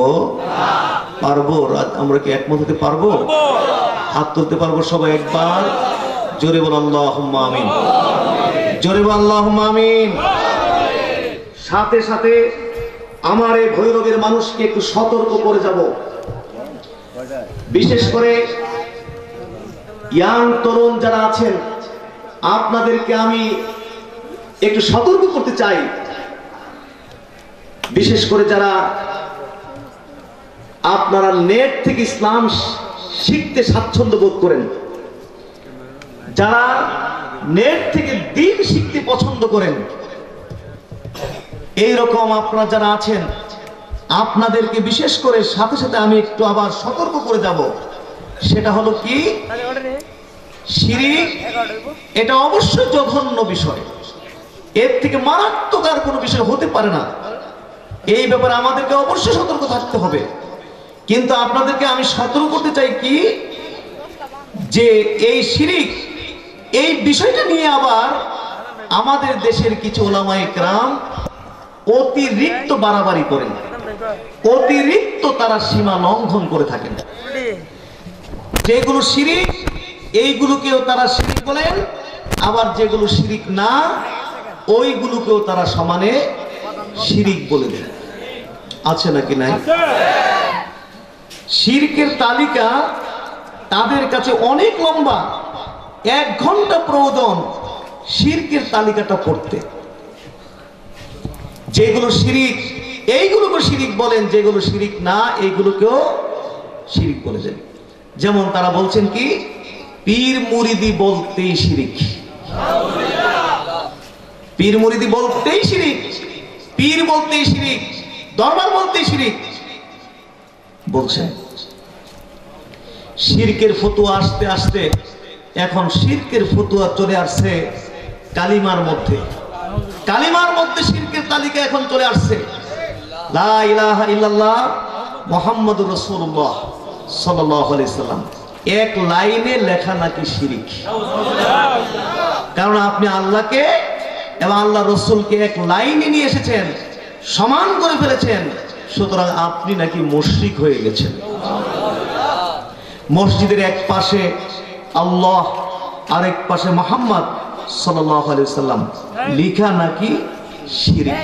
পারবো? আমরা কি একমত হতে পারবো? হাত তুলতে পারবো সবাই একবার? জোরে বল আল্লাহুম্মা আমিন। জোরে বল আল্লাহুম্মা আমিন। সাথে সাথে আমার এই ভৈরবের মানুষকে একটু সতর্ক করে যাব। বিশেষ করে ইয়াং তরুণ যারা আছেন, আপনাদেরকে আমি একটু সতর্ক করতে চাই। বিশেষ করে যারা আপনারা নেট থেকে ইসলাম শিখতে স্বাচ্ছন্দ্য বোধ করেন, যারা নেট থেকে দ্বীন শিখতে পছন্দ করেন, এইরকম আপনারা যারা আছেন, আপনাদেরকে বিশেষ করে সাথে সাথে আমি একটু আবার সতর্ক করে যাব। সেটা হলো কি, শিরক এটা অবশ্যই জঘন্য বিষয়, এর থেকে মারাত্মক আর কোনো বিষয় হতে পারে না। এই ব্যাপারে আমাদেরকে অবশ্যই সতর্ক থাকতে হবে। কিন্তু আপনাদেরকে আমি সতর্ক করতে চাই কি, যে এই শিরক এই বিষয়টা নিয়ে আবার আমাদের দেশের কিছু উলামায়ে কেরাম অতিরিক্ত বাড়াবাড়ি করেন, অতিরিক্ত তারা সীমা লঙ্ঘন করে থাকেন। যেগুলো শিরক এইগুলোকেও তারা শিরক বলেন, আবার যেগুলো শিরক না ওইগুলোকেও তারা সমানে শিরক বলে দেন। আছে নাকি নাই? শিরকের তালিকা তাদের কাছে অনেক লম্বা, 1 ঘন্টা প্রয়োজন শিরকের তালিকাটা পড়তে। যেগুলো শিরক এইগুলোকে শিরক বলেন, যেগুলো শিরক না এইগুলোকেও শিরক বলে দেন। যেমন তারা বলছেন কি, পীর মুরিদি বলতেই শিরক, পীর মুরিদি বলতেই শিরক, পীর বলতেই শিরক, দরবার বলতেই শিরক বলছেন। শিরকের ফতুয়া আসতে আসতে এখন শিরকের ফতুয়া চলে আসছে কালিমার মধ্যে, কালিমার মধ্যে শিরকের তালিকা এখন চলে আসছে। লা ইলাহা ইল্লাল্লাহ মুহাম্মাদুর রাসূলুল্লাহ সাল্লাল্লাহু আলাইহি সাল্লাম, এক লাইনে লেখা নাকি শিরক। কারণ আপনি আল্লাহকে এবং আল্লাহ রসুলকে এক লাইনে নিয়ে এসেছেন, সমান করে ফেলেছেন, সুতরাং আপনি নাকি মুশরিক হয়ে গেছেন। মসজিদের এক পাশে আল্লাহ আর এক পাশে মুহাম্মদ সাল্লাল্লাহু আলাইহি সাল্লাম লেখা নাকি শিরক।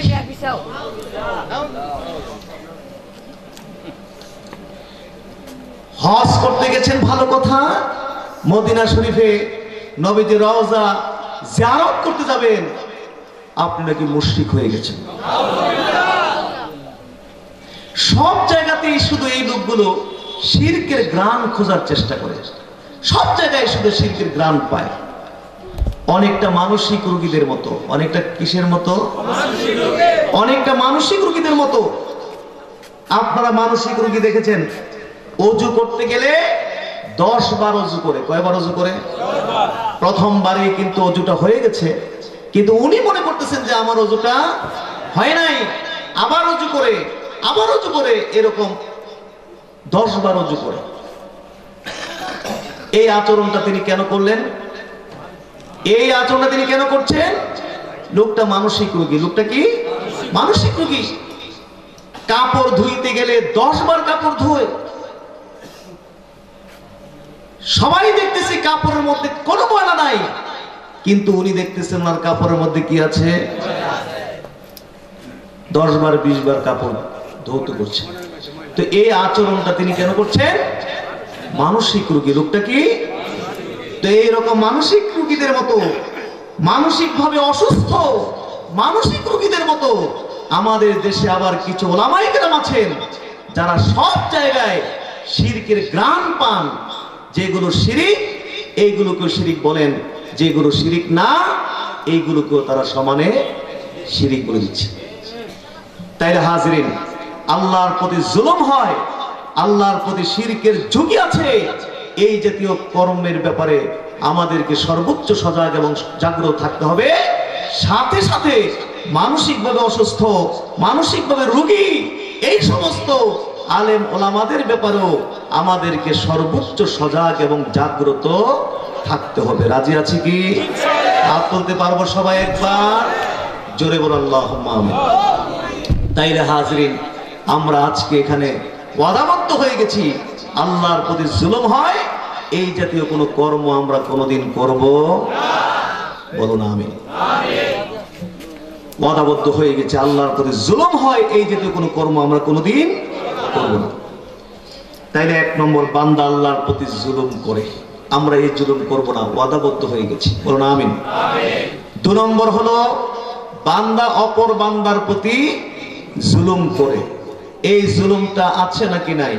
হজ করতে গেছেন ভালো কথা, মদিনা শরীফে নবীজির রওজা জিয়ারত করতে যাবেন, আপনি নাকি মুশরিক হয়ে গেছেন। সব জায়গাতেই শুধু এই লোকগুলো শিরকের গ্রাম খোঁজার চেষ্টা করে, সব জায়গায় শুধু শিরকের গ্রাম পায়। অনেকটা মানসিক রোগীদের মতো, অনেকটা কিসের মতো, অনেকটা মানসিক রোগীদের মতো। আপনারা মানসিক রোগী দেখেছেন, অজু করতে গেলে 10 বার অজু করে, কয়বার অজু করে? প্রথমবারে কিন্তু অজুটা হয়ে গেছে, কিন্তু উনি মনে করতেছেন যে আমার অজুটা হয় নাই, আবার অজু করে, আবার অজু করে, এরকম 10 বার অজু করে। এই আচরণটা তিনি কেন করলেন? এই আচরণটা তিনি কেন করছেন? লোকটা মানসিক রোগী। লোকটা কি মানসিক রোগী। কাপড় ধুইতে গেলে 10 বার কাপড় ধোয়, সবাই দেখতেছে কাপড়ের মধ্যে কোনো ময়লা নাই, কিন্তু উনি দেখতেছেন ওনার কাপড়ের মধ্যে কি আছে, 10 বার 20 বার কাপড় ধৌত করছে। তো এই আচরণটা তিনি কেন করছেন? মানসিক রোগী। লোকটা কি? তো এইরকম মানসিক রোগীদের মতো, মানসিক ভাবে অসুস্থ মানসিক রোগীদের মতো আমাদের দেশে আবার কিছু ওলামায়ে কেরাম আছেন যারা সব জায়গায় শিরকের গ্রাম পান। যেগুলো শিরিক এইগুলোকেও শিরিক বলেন, যেগুলো শিরিক না এইগুলোকেও তারা সমানে শিরিক বলে দিচ্ছে। তাইলে হাজরিন, আল্লাহর প্রতি জুলুম হয়, আল্লাহর প্রতি শিরকের ঝুঁকি আছে। এই জাতীয় কর্মের ব্যাপারে আমাদেরকে সর্বোচ্চ সজাগ এবং জাগ্রত থাকতে হবে। সাথে সাথে মানসিকভাবে অসুস্থ, মানসিকভাবে রোগী এই সমস্ত আলেম ওলামাদের ব্যাপারেও আমাদেরকে সর্বোচ্চ সজাগ এবং জাগ্রত থাকতে হবে। রাজি আছি কি? হাত তুলতে পারবো সবাই একবার? জোরে বল আল্লাহুম্মা আমিন। তাইলে হাজরিন, আমরা আজকে এখানে ওয়াদাবদ্ধ হয়ে গেছি, আল্লাহর প্রতি জুলুম হয় এই জাতীয় কোনো কর্ম আমরা কোনোদিন করব না। বলুন আমিন। ওয়াদাবদ্ধ হয়ে গেছে আল্লাহর প্রতি জুলুম হয় এই জাতীয় কোনো কর্ম আমরা কোনোদিন করব না। তাইলে 1 নম্বর, বান্দা আল্লাহর প্রতি জুলুম করে, আমরা এই জুলুম করব না, ওয়াদাবদ্ধ হয়ে গেছি, বলুন আমিন। 2 নম্বর হলো বান্দা অপর বান্দার প্রতি জুলুম করে। এই জুলুমটা আছে নাকি নাই?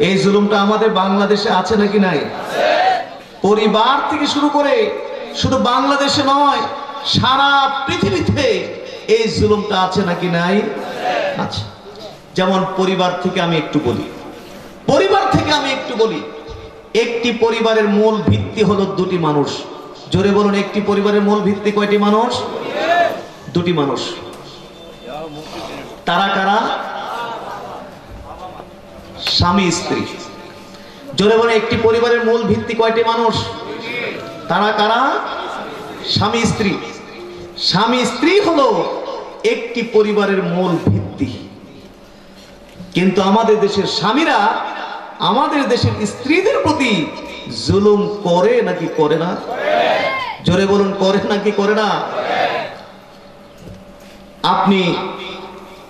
এই জুলুমটা আমাদের বাংলাদেশে আছে নাকি নাই? পরিবার থেকে শুরু করে শুধু বাংলাদেশে নয়, সারা পৃথিবীতে এই জুলুমটা আছে নাকি নাই? আছে। যেমন পরিবার থেকে আমি একটু বলি, একটি পরিবারের মূল ভিত্তি হলো 2টি মানুষ। জোরে বলুন, একটি পরিবারের মূল ভিত্তি কয়টি মানুষ? 2টি মানুষ। তারা কারা? স্বামী স্ত্রী। জোরে বলুন, একটি পরিবারের মূল ভিত্তি কয়টি মানুষ? তারা কারা? স্বামী স্ত্রী। স্বামী স্ত্রী হলো একটি পরিবারের মূল ভিত্তি। কিন্তু আমাদের দেশের স্বামীরা আমাদের দেশের স্ত্রীদের প্রতি জুলুম করে নাকি করে না? জোরে বলুন, করে নাকি করে না? আপনি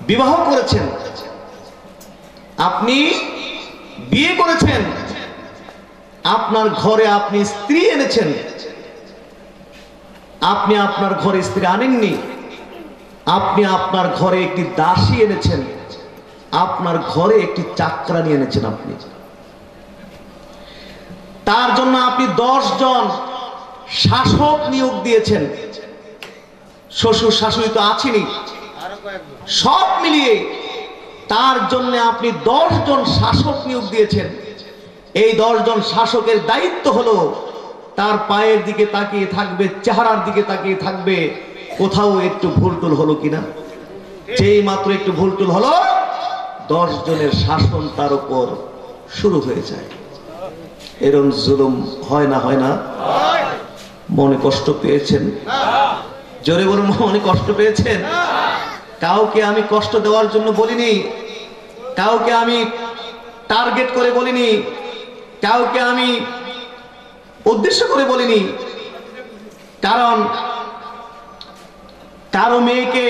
বিবাহ করেছেন, আপনি বিয়ে করেছেন, আপনার ঘরে আপনি স্ত্রী এনেছেন, আপনি আপনার ঘরে স্ত্রী আনেননি, আপনি আপনার ঘরে একটি দাসী এনেছেন, আপনার ঘরে একটি চাকরানী এনেছেন। আপনি তার জন্য আপনি 10 জন শাসক নিয়োগ দিয়েছেন। শ্বশুর শাশুড়ি তো আছেনই, সব মিলিয়ে তার জন্য আপনি 10 জন শাসক নিয়োগ দিয়েছেন। এই 10 জন শাসকের দায়িত্ব হলো তার পায়ের দিকে তাকিয়ে থাকবে, চেহারার দিকে তাকিয়ে থাকবে, কোথাও একটু ভুলটুল হলো কিনা। যেই মাত্র একটু ভুলটুল হলো, 10 জনের শাসন তার উপর শুরু হয়ে যায়। এরকম জুলুম হয় না? হয় না? মনে কষ্ট পেয়েছেন? জোরে বলুন, মনে কষ্ট পেয়েছেন? কাউকে আমি কষ্ট দেওয়ার জন্য বলিনি, কাউকে আমি টার্গেট করে বলিনি, কাউকে আমি উদ্দেশ্য করে বলিনি। কারণ কারো মেয়েকে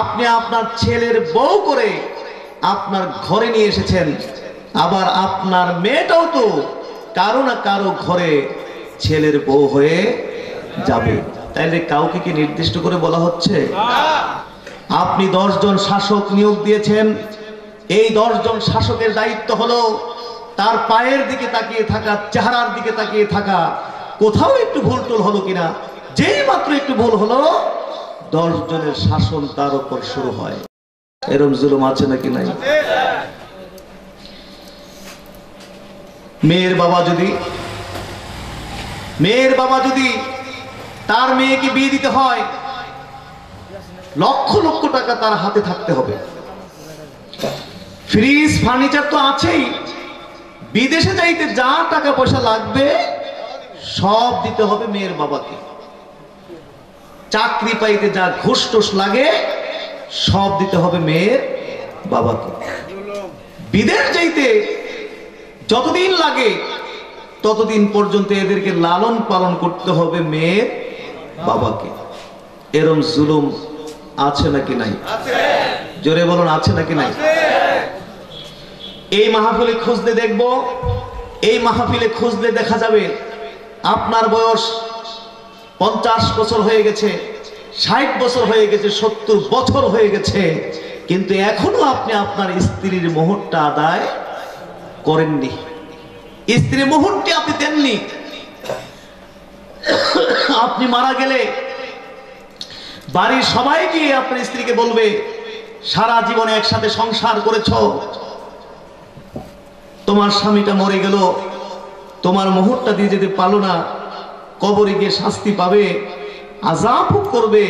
আপনি আপনার ছেলের বউ করে আপনার ঘরে নিয়ে এসেছেন, আবার আপনার মেয়েটাও তো কারো না কারো ঘরে ছেলের বউ হয়ে যাবে। তাইলে কাউকে কি নির্দিষ্ট করে বলা হচ্ছে? আপনি 10 জন শাসক নিয়োগ দিয়েছেন। এই 10 জন শাসকের দায়িত্ব হলো তার পায়ের দিকে তাকিয়ে থাকা, চেহারার দিকে তাকিয়ে থাকা, কোথাও একটু ভুলটুল হলো কিনা। যেই মাত্র একটু ভুল হলো, 10 জনের শাসন তার উপর শুরু হয়। এরকম জুলুম আছে নাকি নাই? মেয়ের বাবা যদি তার মেয়েকে বিয়ে দিতে হয়, লক্ষ লক্ষ টাকা তার হাতে থাকতে হবে। ফ্রিজ ফার্নিচার তো আছেই, বিদেশে যাইতে যা টাকা পয়সা লাগবে সব দিতে হবে মেয়ের বাবাকে। চাকরি পাইতে যা ঘুষ টুস লাগে সব দিতে হবে মেয়ের বাবাকে। বিদেশ যাইতে যতদিন লাগে ততদিন পর্যন্ত এদেরকে লালন পালন করতে হবে মেয়ের বাবাকে। এরম জুলুম আছে নাকি নাই? জোরে বলুন, আছে নাকি নাই? এই মাহফিলে খুঁজলে দেখব, এই মাহফিলে খুঁজলে দেখা যাবে আপনার বয়স 50 বছর হয়ে গেছে, 60 বছর হয়ে গেছে, 70 বছর হয়ে গেছে, কিন্তু এখনো আপনি আপনার স্ত্রীর মোহরটা আদায় করেননি, স্ত্রীর মোহরটি আপনি দেননি। আপনি মারা গেলে বাড়ির সবাই গিয়ে আপনার স্ত্রীকে বলবে, সারা জীবনে একসাথে সংসার করেছ, তোমার স্বামীটা মরে গেল, তোমার মোহরটা দিয়ে যেতে পারলো না, কবরে গিয়ে শাস্তি পাবে, আযাব করবে,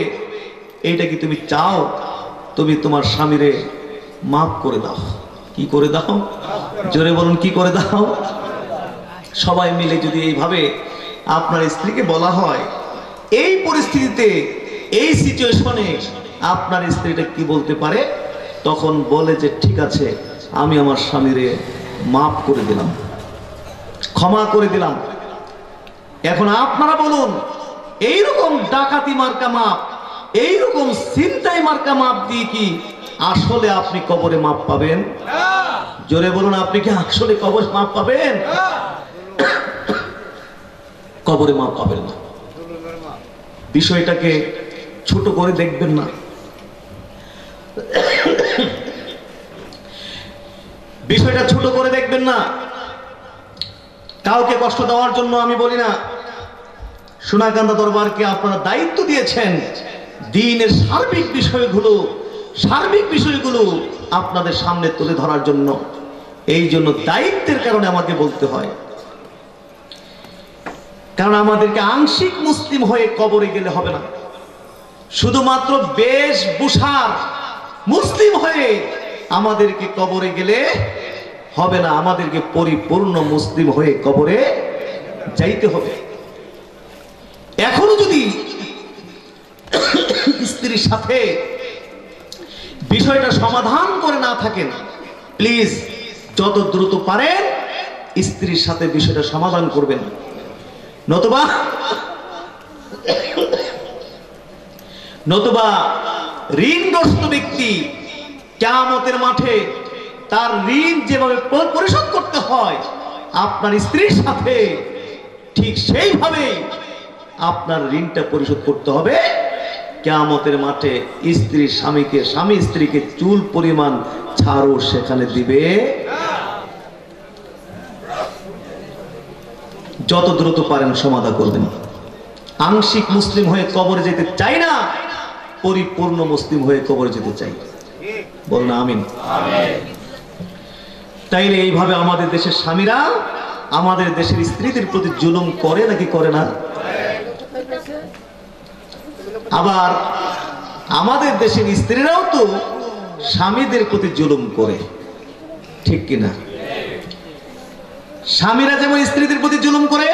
এইটা কি তুমি চাও? তুমি তোমার স্বামীরে মাফ করে দাও। কি করে দাও? জোরে বলুন, কি করে দাও? সবাই মিলে যদি এইভাবে আপনার স্ত্রীকে বলা হয়, এই পরিস্থিতিতে, এই সিচুয়েশনে আপনার স্ত্রীটা কি বলতে পারে? তখন বলে যে ঠিক আছে, আমি আমার স্বামীরে মাফ করে দিলাম, ক্ষমা করে দিলাম। এখন আপনারা বলুন, এইরকম ডাকাতি মার্কা মাপ এইরকম চিন্তায় মার্কা মাপ দিয়ে কি আসলে আপনি কবরে মাপ পাবেন? জোরে বলুন, আপনি কি আসলে কবরে মাপ পাবেন? কবরে মাপ পাবেন না। বিষয়টাকে ছোট করে দেখবেন না, বিষয়টা ছোট করে দেখবেন না। কাউকে কষ্ট দেওয়ার জন্য আমি বলি না। সোনাকান্দা দরবারকে আপনারা দায়িত্ব দিয়েছেন দ্বীনের সার্বিক বিষয়গুলো আপনাদের সামনে তুলে ধরার জন্য। এই জন্য দায়িত্বের কারণে আমাকে বলতে হয়, কারণ আমাদেরকে আংশিক মুসলিম হয়ে কবরে গেলে হবে না। শুধুমাত্র বেশভূষার মুসলিম হয়ে আমাদেরকে কবরে গেলে হবে না, আমাদেরকে পরিপূর্ণ মুসলিম হয়ে কবরে যাইতে হবে। এখনো যদি স্ত্রীর সাথে বিষয়টা সমাধান করে না থাকেন, প্লিজ যত দ্রুত পারেন স্ত্রীর সাথে বিষয়টা সমাধান করবেন। নতুবা ঋণগ্রস্ত ব্যক্তি কিয়ামতের মাঠে তার ঋণ যেভাবে পরিশোধ করতে হয় আপনার স্ত্রীর সাথে, ঠিক সেইভাবে আপনার ঋণটা পরিশোধ করতে হবে। কিয়ামতের মাঠে স্বামী স্ত্রীকে চুল পরিমাণ ছাড়ও সেখানে দিবে। যত দ্রুত পারেন সমাধান করবেন। আংশিক মুসলিম হয়ে কবরে যেতে চাই না, পরিপূর্ণ মুসলিম হয়ে কবরে যেতে চাই। বলুন আমিন। তাইলে এইভাবে আমাদের দেশের স্বামীরা আমাদের দেশের স্ত্রীদের প্রতি জুলুম করে নাকি করে না? আবার আমাদের দেশের স্ত্রীরাও তো স্বামীদের প্রতি জুলুম করে, ঠিক কিনা? স্বামীরা যেমন স্ত্রীদের প্রতি জুলুম করে,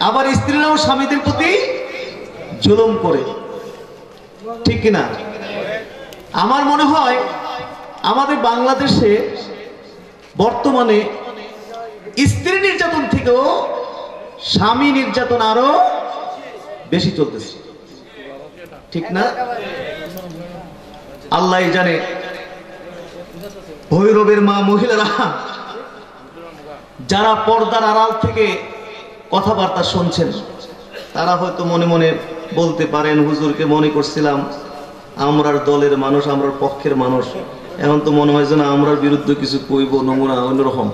আবার স্ত্রীরাও স্বামীদের প্রতি জুলুম করে, ঠিক কিনা? আমার মনে হয় আমাদের বাংলাদেশে বর্তমানে স্ত্রী নির্যাতন থেকেও স্বামী নির্যাতন আরো বেশি চলতেছে, ঠিক না? আল্লাহ জানে ভৈরবের মা মহিলারা যারা পর্দার আড়াল থেকে কথাবার্তা শুনছেন, তারা হয়তো মনে মনে বলতে পারেন, হুজুরকে মনে করছিলাম আমরার দলের মানুষ, আমরার পক্ষের মানুষ, এখন তো মনে হয় যেন আমরার বিরুদ্ধে কিছু কইব, নমুনা অন্যরকম।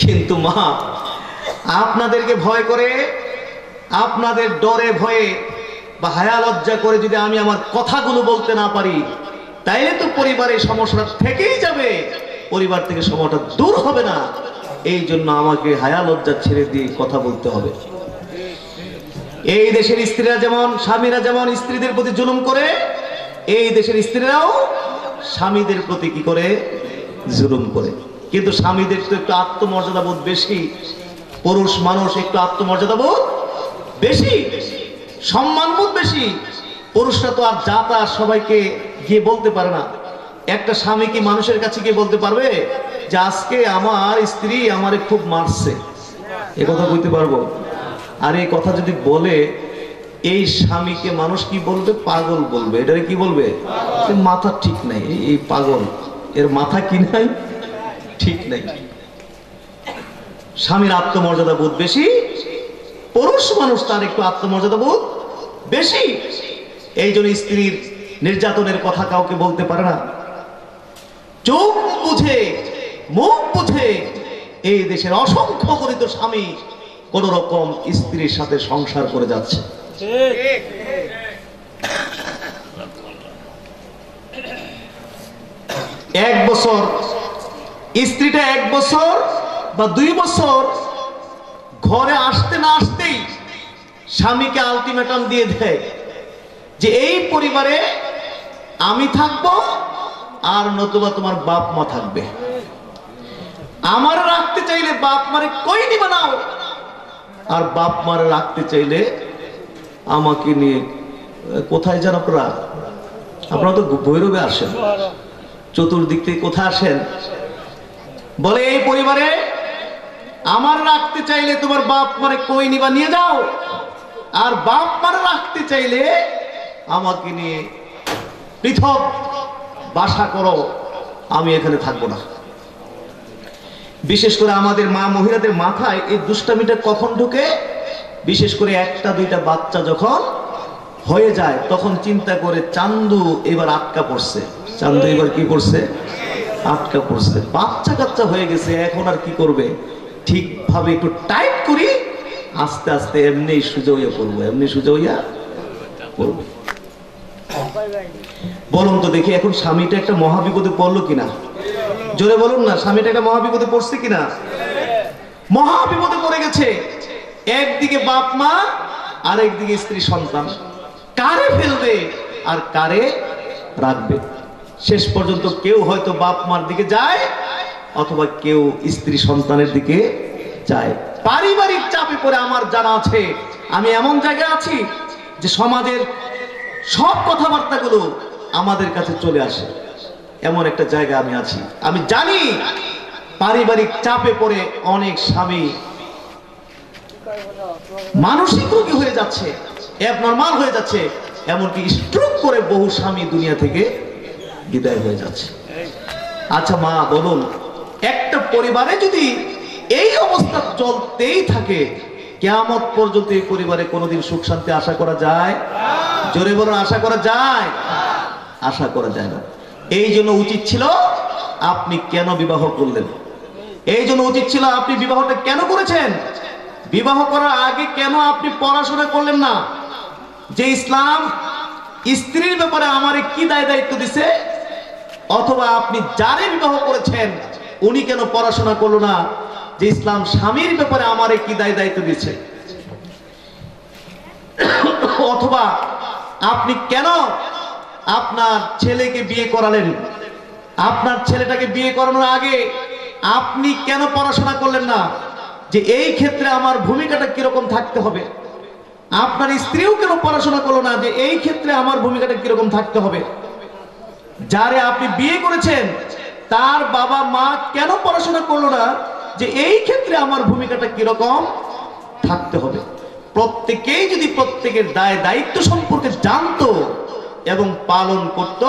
কিন্তু মা, আপনাদেরকে ভয় করে, আপনাদের ডরে ভয়ে বা হায়া লজ্জা করে যদি আমি আমার কথাগুলো বলতে না পারি, তাইলে তো পরিবারের সমস্যাটা থেকেই যাবে, পরিবার থেকে সমস্যাটা দূর হবে না। এই জন্য আমাকে হায়া লজ্জা ছেড়ে দিয়ে কথা বলতে হবে। এই দেশের স্ত্রীরা যেমন, স্বামীরা যেমন স্ত্রীদের প্রতি জুলুম করে, এই দেশের স্ত্রীরাও স্বামীদের প্রতি কি করে? জুলুম করে। কিন্তু স্বামীদের তো একটু আত্মমর্যাদা বোধ বেশি, পুরুষ মানুষ একটু আত্মমর্যাদা বোধ বেশি, সম্মানবোধ বেশি। পুরুষরা তো আর যা তা সবাইকে গিয়ে বলতে পারে না। একটা স্বামী কি মানুষের কাছে গিয়ে বলতে পারবে যে আজকে আমার স্ত্রী আমারে খুব মারছে? এ কথা বলতে পারবো? আর এই কথা যদি বলে, এই স্বামীকে মানুষ কি বলবে? পাগল বলবে। এটারে কি বলবে? মাথা ঠিক নাই, এই পাগল, এর মাথা কি নাই, ঠিক নাই। স্বামীর আত্মমর্যাদা বোধ বেশি, পুরুষ মানুষ তার একটু আত্মমর্যাদা বোধ বেশি। এই জন্য স্ত্রীর নির্যাতনের কথা কাউকে বলতে পারে না। চোখ বুঝে, মুখ বুঝে এই দেশের অসংখ্য গরিত স্বামী কোন রকম স্ত্রীর সাথে সংসার করে যাচ্ছে। এক বছর স্ত্রীটা 1 বছর বা 2 বছর ঘরে আসতে না আসতেই স্বামীকে আলটিমেটাম দিয়ে দেয় যে এই পরিবারে আমি থাকবো আর নতুবা তোমার বাপ মা থাকবে। আমার রাখতে চাইলে বাপ মারে কই নিবা নাও, আর বাপ মারে রাখতে চাইলে আমাকে নিয়ে কোথায় যান আপনারা? আপনারা তো ভৈরবে আসেন, চতুর্দিক থেকে কোথায় আসেন? বলে এই পরিবারে আমার রাখতে চাইলে তোমার বাপ মারে কই নিবা নিয়ে যাও, আর বাপ মারে রাখতে চাইলে আমাকে নিয়ে পৃথক বাসা করো, আমি এখানে থাকবো না। বিশেষ করে আমাদের মা মহিলাদের মাথায় এই দুষ্টামিটা কখন ঢুকে? বিশেষ করে একটা দুইটা বাচ্চা যখন হয়ে যায় তখন চিন্তা করে চান্দু এবার আটকা পড়ছে, চান্দু এবার কি করছে? আটকা পড়ছে, বাচ্চা কাচ্চা হয়ে গেছে, এখন আর কি করবে? ঠিকভাবে একটু টাইট করি, আস্তে আস্তে এমনি সোজা হইয়া পড়বো, এমনি সোজা হইয়া পড়বো। বলুন তো দেখি, এখন স্বামীটা একটা মহাবিপদে পড়লো কিনা? জোরে বলুন না, স্বামীটা একটা মহাবিপদে পড়ছে কিনা? মহাবিপদে পড়ে গেছে। একদিকে বাপ মা, আর একদিকে স্ত্রী সন্তান। কারে ফেলবে আর কারে রাখবে? শেষ পর্যন্ত কেউ হয়তো বাপ মার দিকে যায়, অথবা কেউ স্ত্রী সন্তানের দিকে যায়। পারিবারিক চাপে পড়ে আমার জানা আছে, আমি এমন জায়গায় আছি যে সমাজের সব কথাবার্তাগুলো আমাদের কাছে চলে আসে, এমন একটা জায়গা আমি আছি। আমি জানি পারিবারিক চাপে পড়ে অনেক স্বামী মানসিক রোগী হয়ে যাচ্ছে, অ্যাবনরমাল হয়ে যাচ্ছে, এমনকি স্ট্রোক করে বহু স্বামী দুনিয়া থেকে বিদায় হয়ে যাচ্ছে। আচ্ছা মা বলুন, একটা পরিবারে যদি এই অবস্থা চলতেই থাকে, কিয়ামত পর্যন্ত এই পরিবারে কোনোদিন সুখ শান্তি আশা করা যায়? জোরে বলুন, আশা করা যায়? আশা করা যায় না। এই জন্য উচিত ছিল আপনি কেন বিবাহ করলেন? এই জন্য উচিত ছিল আপনি বিবাহটা কেন করেছেন? বিবাহ করার আগে কেন আপনি পড়াশোনা করলেন না? যে ইসলাম স্ত্রীর ব্যাপারে আমারে কি দায় দায়িত্ব দিছে, অথবা আপনি যারে বিবাহ করেছেন উনি কেন পড়াশোনা করলো না যে ইসলাম স্বামীর ব্যাপারে আমারে কি দায় দায়িত্ব দিচ্ছে? অথবা আপনি কেন আপনার ছেলেকে বিয়ে করালেন? আপনার ছেলেটাকে বিয়ে করানোর আগে আপনি কেন পড়াশোনা করলেন না যে এই ক্ষেত্রে আমার ভূমিকাটা কিরকম থাকতে হবে? আপনার স্ত্রীও কেন পড়াশোনা করলো না যে এই ক্ষেত্রে আমার ভূমিকাটা কিরকম থাকতে হবে? যারে আপনি বিয়ে করেছেন তার বাবা মা কেন পড়াশোনা করলো না যে এই ক্ষেত্রে আমার ভূমিকাটা কিরকম থাকতে হবে? প্রত্যেকেই যদি প্রত্যেকের দায় দায়িত্ব সম্পর্কে জানতো এবং পালন করত,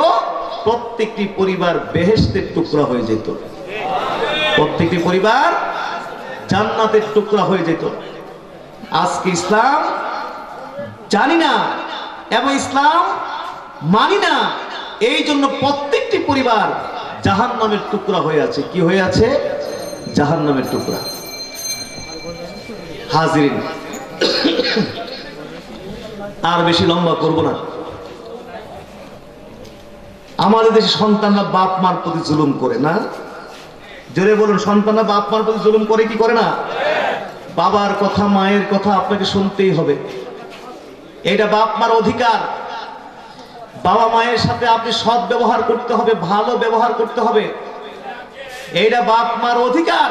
প্রত্যেকটি পরিবার বেহেশতের টুকরা হয়ে যেত, প্রত্যেকটি পরিবার জান্নাতের টুকরা হয়ে যেত। আজকে ইসলাম জানি না এবং ইসলাম মানি না, এই জন্য প্রত্যেকটি পরিবার জাহান্নামের টুকরা হয়ে আছে। কি হয়ে আছে? জাহান্নামের টুকরা। হাজিরিন, আর বেশি লম্বা করব না। আমাদের দেশে সন্তানরা বাপ মার প্রতি জুলুম করে না? জোরে বলুন, সন্তানরা বাপ মার প্রতি জুলুম করে কি করে না? বাবার কথা মায়ের কথা আপনাকে শুনতেই হবে, এটা বাপ মার অধিকার। বাবা মায়ের সাথে আপনি সৎ ব্যবহার করতে হবে, ভালো ব্যবহার করতে হবে, এইটা বাপ মার অধিকার।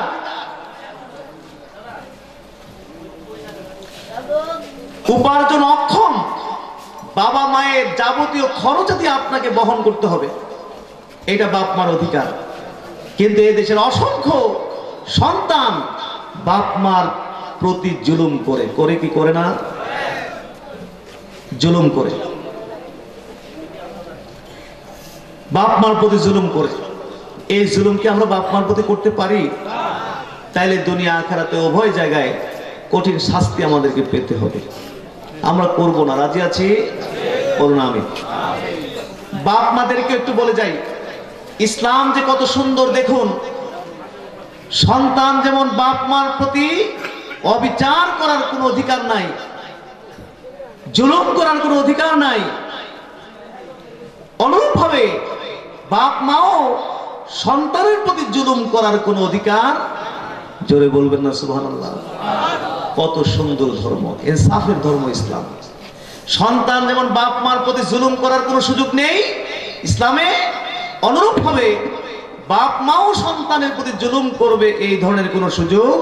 উপার্জন অক্ষম, বাবা মায়ের যাবতীয় খরচাদি আপনাকে বহন করতে হবে, এটা বাপ মার অধিকার। কিন্তু এই দেশের অসংখ্য সন্তান বাপ মার প্রতি জুলুম করে, করে কি করে না? জুলুম করে, বাপ মার প্রতি জুলুম করে। এই জুলুম কি আমরা বাপ মার প্রতি করতে পারি? তাইলে দুনিয়া আখিরাতে উভয় জায়গায় কঠিন শাস্তি আমাদেরকে পেতে হবে। আমরা করব না, রাজি আছি? বলুন আমি। বাপ মাদেরকে একটু বলে যাই, ইসলাম যে কত সুন্দর দেখুন। সন্তান যেমন বাপ মার প্রতি অবিচার করার কোনো অধিকার নাই, জুলুম করার কোনো অধিকার নাই, অনুরূপভাবে বাপ মাও সন্তানের প্রতি জুলুম করার কোনো অধিকার, জোরে বলবেন না সুবহানাল্লাহ। কত সুন্দর ধর্ম, ইনসাফের ধর্ম ইসলাম। সন্তান যেমন বাপ মার প্রতি জুলুম করার কোনো সুযোগ নেই ইসলামে, অনুরূপভাবে বাপ মাও সন্তানের প্রতি জুলুম করবে এই ধরনের কোনো সুযোগ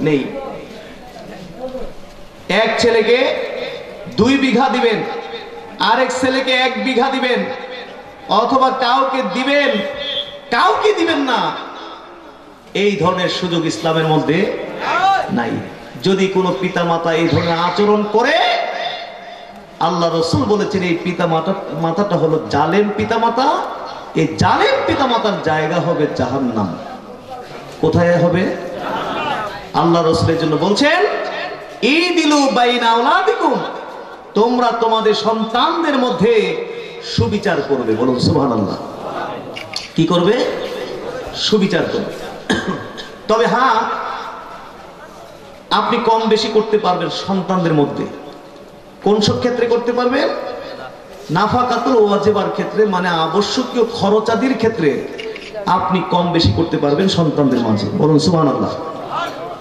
নেই। এক ছেলেকে 2 বিঘা দিবেন, আরেক ছেলেকে 1 বিঘা দিবেন, অথবা কাউকে দিবেন কাউকে দিবেন না, এই ধরনের সুযোগ ইসলামের মধ্যে নাই। যদি কোনো পিতামাতা এই ধরনের আচরণ করে আল্লাহ রসুল বলেছেন এই মাতাটা হলো জালেম পিতামাতা। এই জালেম পিতামাতার জায়গা হবে জাহান্নাম। কোথায় হবে? আল্লাহ রসুলের জন্য বলছেন ইদিলু বাইনা আওলাদিকুম, তোমরা তোমাদের সন্তানদের মধ্যে সুবিচার করবে। বলুন সুবহানাল্লাহ। কি করবে? সুবিচার করবে। তবে হ্যাঁ, আপনি কম বেশি করতে পারবেন সন্তানদের মধ্যে। কোন সব ক্ষেত্রে করতে পারবেন? নাফাকাতুল ওয়াজিবার ক্ষেত্রে, মানে আবশ্যকীয় খরচাদির ক্ষেত্রে আপনি কম বেশি করতে পারবেন সন্তানদের মাঝে। বলুন সুবহানাল্লাহ।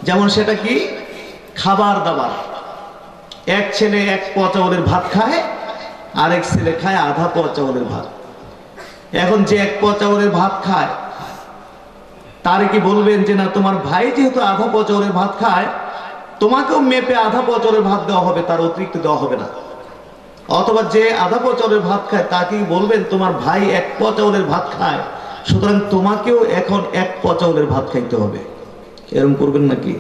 যেমন সেটা কি? খাবার দাবার। এক ছেলে 1 পোয়া চাউলের ভাত খায়, আরেক ছেলে খায় আধা পোয়া চাউলের ভাত। এখন যে 1 পোয়া চাউলের ভাত খায় তারে কি বলবেন যে না, তোমার ভাই যেহেতু আধা পোয়া চাউলের ভাত খায়, তোমাকেও মেপে আধা পোয়া চাউলের ভাত দেওয়া হবে, তার অতিরিক্ত দেওয়া হবে না? অথবা যে আধা পোয়া চাউলের ভাত খায় তাকে বলবেন তোমার ভাই 1 পোয়া চাউলের ভাত খায়, সুতরাং তোমাকেও এখন 1 পোয়া চাউলের ভাত খাইতে হবে। এরকম করবেন নাকি?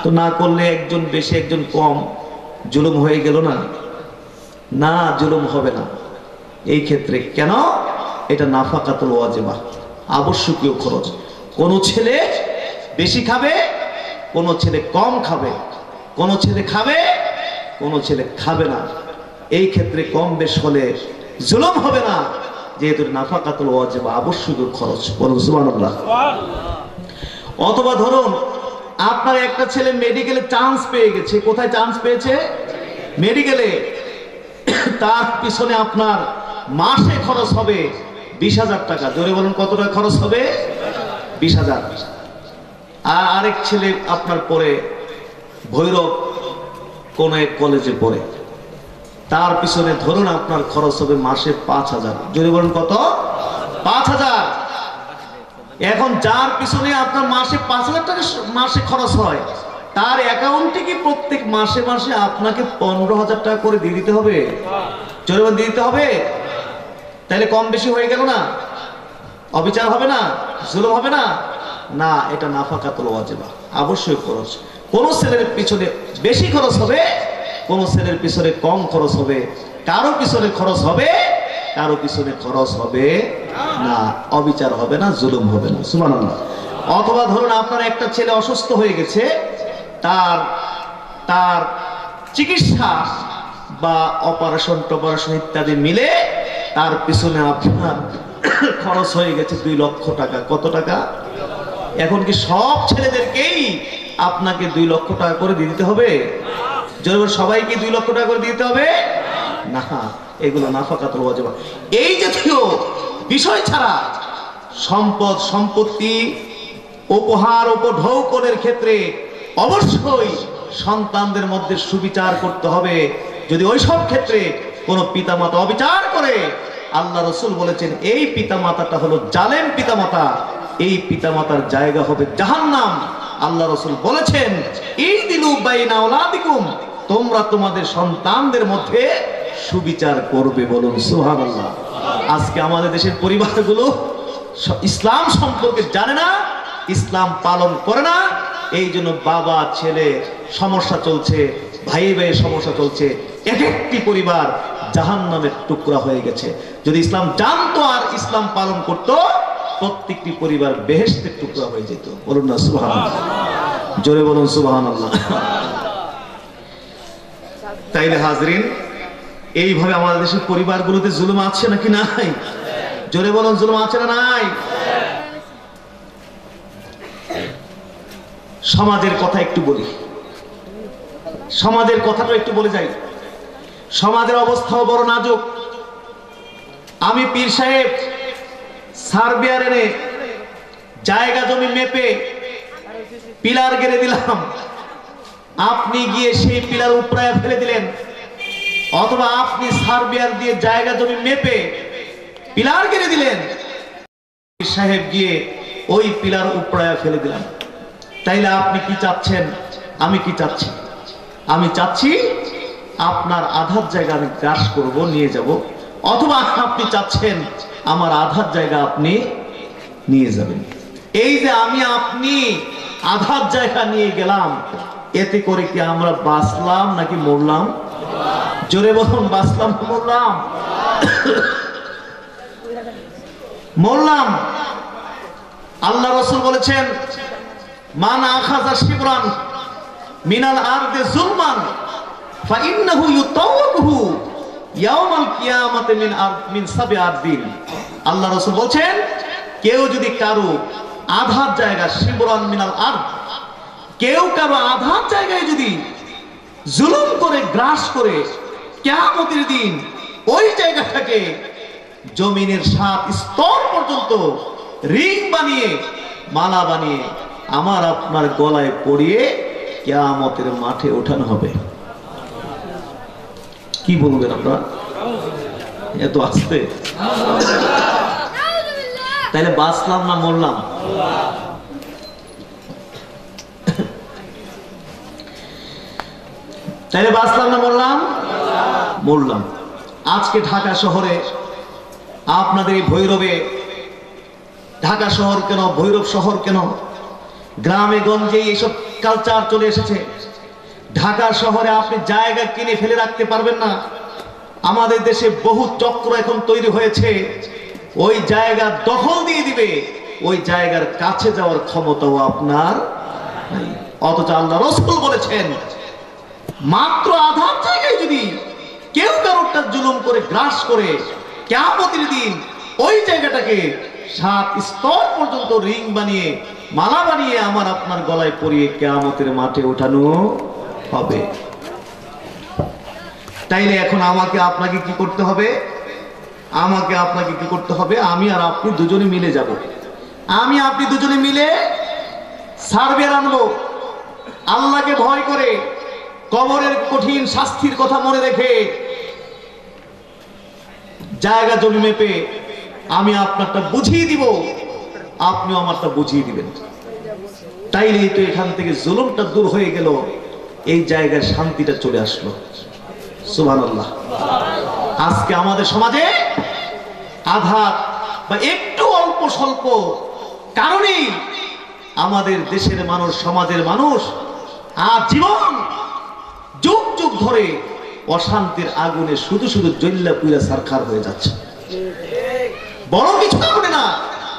তো না করলে একজন বেশি একজন কম জুলুম হয়ে গেল না? না, জুলুম হবে না এই ক্ষেত্রে। কেন? এটা নাফাকাতুল ওয়াজিবা, আবশ্যকীয় খরচ। কোন ছেলে বেশি খাবে, কোন ছেলে কম খাবে, কোন ছেলে খাবে, কোন ছেলে খাবে না। এই ক্ষেত্রে কম বেশ হলে জুলুম হবে না, যেহেতু নাফাকাতুল ওয়াজিবা, আবশ্যকীয় খরচ। বলুন সুবহানাল্লাহ। অথবা ধরুন আপনার একটা ছেলে মেডিকেলে চান্স পেয়ে গেছে। কোথায় চান্স পেয়েছে? মেডিকেলে। তার পিছনে আপনার মাসে খরচ হবে 20,000 টাকা। জোরে বলুন কত টাকা খরচ হবে? 20,000। আর আরেক ছেলে আপনার পরে ভৈরব কোন এক কলেজে পড়ে, তার পিছনে ধরুন আপনার খরচ হবে মাসে 5,000। জোরে বলুন কত? 5,000। এখন যার পিছনে আপনার মাসে 5,000 টাকা মাসে খরচ হয়, তার অ্যাকাউন্টে কি প্রত্যেক মাসে মাসে আপনাকে 15,000 টাকা করে দিয়ে দিতে হবে? জরিমানা দিয়ে দিতে হবে? তাহলে কম বেশি হয়ে গেল না? অবিচার হবে না? জুলুম হবে না? না, এটা নাফাকাতুল ওয়াজিবা, আবশ্যক খরচ। কোন ছেলের পিছনে বেশি খরচ হবে, কোন ছেলের পিছনে কম খরচ হবে। কারো পিছনে খরচ হবে, কারো পিছনে খরচ হবে না। অবিচার হবে না, জুলুম হবে না। সুবহানাল্লাহ। অথবা ধরুন আপনার একটা ছেলে অসুস্থ হয়ে গেছে, তার চিকিৎসা বা অপারেশন টপারেশন ইত্যাদি মিলে তার পিছনে আপনার খরচ হয়ে গেছে 2 লক্ষ টাকা। কত টাকা? এখন কি সব ছেলেদেরকেই আপনাকে 2 লক্ষ টাকা করে দিয়ে দিতে হবে? জরুর সবাইকে 2 লক্ষ টাকা করে দিতে হবে না। এগুলো নাফাকাতুল ওয়াজিবা। এই জাতীয় বিষয় ছাড়া সম্পদ সম্পত্তি উপহার উপঢৌকনের ক্ষেত্রে অবশ্যই সন্তানদের মধ্যে সুবিচার করতে হবে। যদি ওইসব ক্ষেত্রে কোনো পিতামাতা অবিচার করে, আল্লাহ রসুল বলেছেন এই পিতামাতাটা হলো জালেম পিতামাতা, এই পিতামাতার জায়গা হবে জাহান্নাম। আল্লাহ রসুল বলেছেন ইদিলু বাইনা আওলাদিকুম, তোমরা তোমাদের সন্তানদের মধ্যে সুবিচার করবে। বলুন সুবহানাল্লাহ। আজকে আমাদের দেশের পরিবারগুলো ইসলাম সম্পর্কে জানে না, ইসলাম পালন করে না। এই জন্য বাবা ছেলে সমস্যা চলছে, ভাই ভাই সমস্যা চলছে। এক একটি পরিবার জাহান্নামের টুকরা হয়ে গেছে। যদি ইসলাম জানতো আর ইসলাম পালন করত, প্রত্যেকটি পরিবার বেহেশতের টুকরা হয়ে যেত। বলুন না সুবহানাল্লাহ। জোরে বলুন সুবহানাল্লাহ। তাইলে হাজরিন, এইভাবে আমাদের দেশের পরিবারগুলোতে জুলুম আছে নাকি নাই? জোরে বলুন, জুলুম আছে না নাই? সমাজের কথা একটু বলি, সমাজের কথাটা একটু বলে যাই। সমাজের অবস্থাও বড় নাজুক। আমি পীর সাহেব সার্বিয়ার এনে জায়গা জমি মেপে পিলার গেড়ে দিলাম, আপনি গিয়ে সেই পিলার উপড়ায় ফেলে দিলেন। অথবা আপনি সার্বিয়ার দিয়ে জায়গা জমি মেপে পিলার গেড়ে দিলেন, পীর সাহেব গিয়ে ওই পিলার উপড়ায় ফেলে দিলাম। তাইলে আপনি কি চাচ্ছেন? আমি কি চাচ্ছি? আমি চাচ্ছি আপনার আধার জায়গা আমি গ্রাস করব, নিয়ে যাব। অথবা আপনি চাচ্ছেন আমার আধার জায়গা আপনি নিয়ে যাবেন। এই যে আমি আপনি আধার জায়গা নিয়ে গেলাম, এতে করে কি আমরা বাঁচলাম নাকি মরলাম? জোরে বলুন বাঁচলাম না মরলাম? মরলাম। আল্লাহ রাসূল বলেছেন, মান আখাযা শিবরান মিনাল আরদি যুলমান ফাইন্নাহু ইউতাওয়াবহু ইয়াওমাল কিয়ামাতি মিন সাব'i আরদিন। আল্লাহ রাসূল বলেন, কেউ যদি কারো আধার জায়গা শিবরান মিনাল আরদ, কেউ কারো আধার জায়গায় যদি জুলুম করে গ্রাস করে কিয়ামতের দিন ওই জায়গাটাকে জমিনের 7 স্তর পর্যন্ত রিং বানিয়ে মালা বানিয়ে আমার আপনার গলায় পরিয়ে কিয়ামতের মাঠে ওঠানো হবে। কি বলবেন আপনারা? এত আস্তে? তাইলে বাঁচলাম না মরলাম? তাইলে বাঁচলাম না মরলাম? মরলাম। আজকে ঢাকা শহরে আপনাদের এই ভৈরবে, ঢাকা শহর কেন, ভৈরব শহর কেন, গ্রামে গঞ্জে এইসব কালচার চলে এসেছে। ঢাকা শহরে আপনি জায়গা কিনে ফেলে রাখতে পারবেন না। আমাদের দেশে বহু চক্র এখন তৈরি হয়েছে, ওই জায়গা দখল দিয়ে দিবে, ওই জায়গার কাছে যাওয়ার ক্ষমতাও আপনার নাই। অথচ আল্লাহ রাসূল বলেছেন, মাত্র আধার জায়গায় যদি কেউ কারোরটা জুলুম করে গ্রাস করে কিয়ামতের দিন ওই জায়গাটাকে 7 স্তর পর্যন্ত রিং বানিয়ে মালা বানিয়ে আমার আপনার গলায় পরিয়ে কিয়ামতের মাঠে ওঠানো হবে। তাইলে এখন আমাকে আপনাকে কি করতে হবে? আমাকে আপনাকে কি করতে হবে? আমি আর আপনি দুজনে মিলে যাব। আমি আপনি দুজনে মিলে সার্ভেয়ার আনবো, আল্লাহকে ভয় করে কবরের কঠিন শাস্তির কথা মনে রেখে জায়গা জমি মেপে আমি আপনারটা বুঝিয়ে দিব, আপনিও আমারটা বুঝিয়ে দিবেন। তাইলেই তো এখান থেকে জুলুমটা দূর হয়ে গেল, এই জায়গায় শান্তিটা চলে আসলো। সুবহানাল্লাহ। আজকে আমাদের সমাজে আঘাত বা একটু অল্প স্বল্প কারণেই আমাদের দেশের মানুষ, সমাজের মানুষ আজীবন যুগ যুগ ধরে অশান্তির আগুনে শুধু শুধু জ্বল্লা পুড়া ছারখার হয়ে যাচ্ছে। বড় কিছু কারণে না,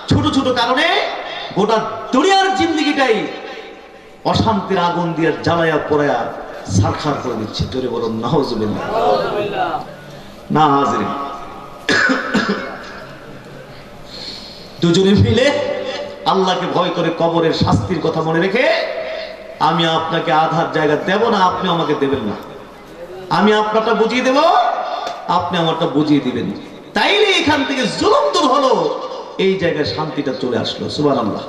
ছোট ছোট কারণে গোটা দুনিয়ার জিন্দেগিটাই অশান্তির আগুন দিয়ে জ্বালায়া পোড়ায়া ছারখার করে দিচ্ছে। জোরে বলুন নাউজুবিল্লাহ। না হাজির, দুজনে মিলে আল্লাহকে ভয় করে কবরের শাস্তির কথা মনে রেখে আমি আপনাকে আধার জায়গা দেব না, আপনি আমাকে দেবেন না। আমি আপনারটা বুঝিয়ে দেব, আপনি আমারটা বুঝিয়ে দিবেন। তাইলে এখান থেকে জুলুম দূর হলো, এই জায়গায় শান্তিটা চলে আসলো। সুবহানাল্লাহ।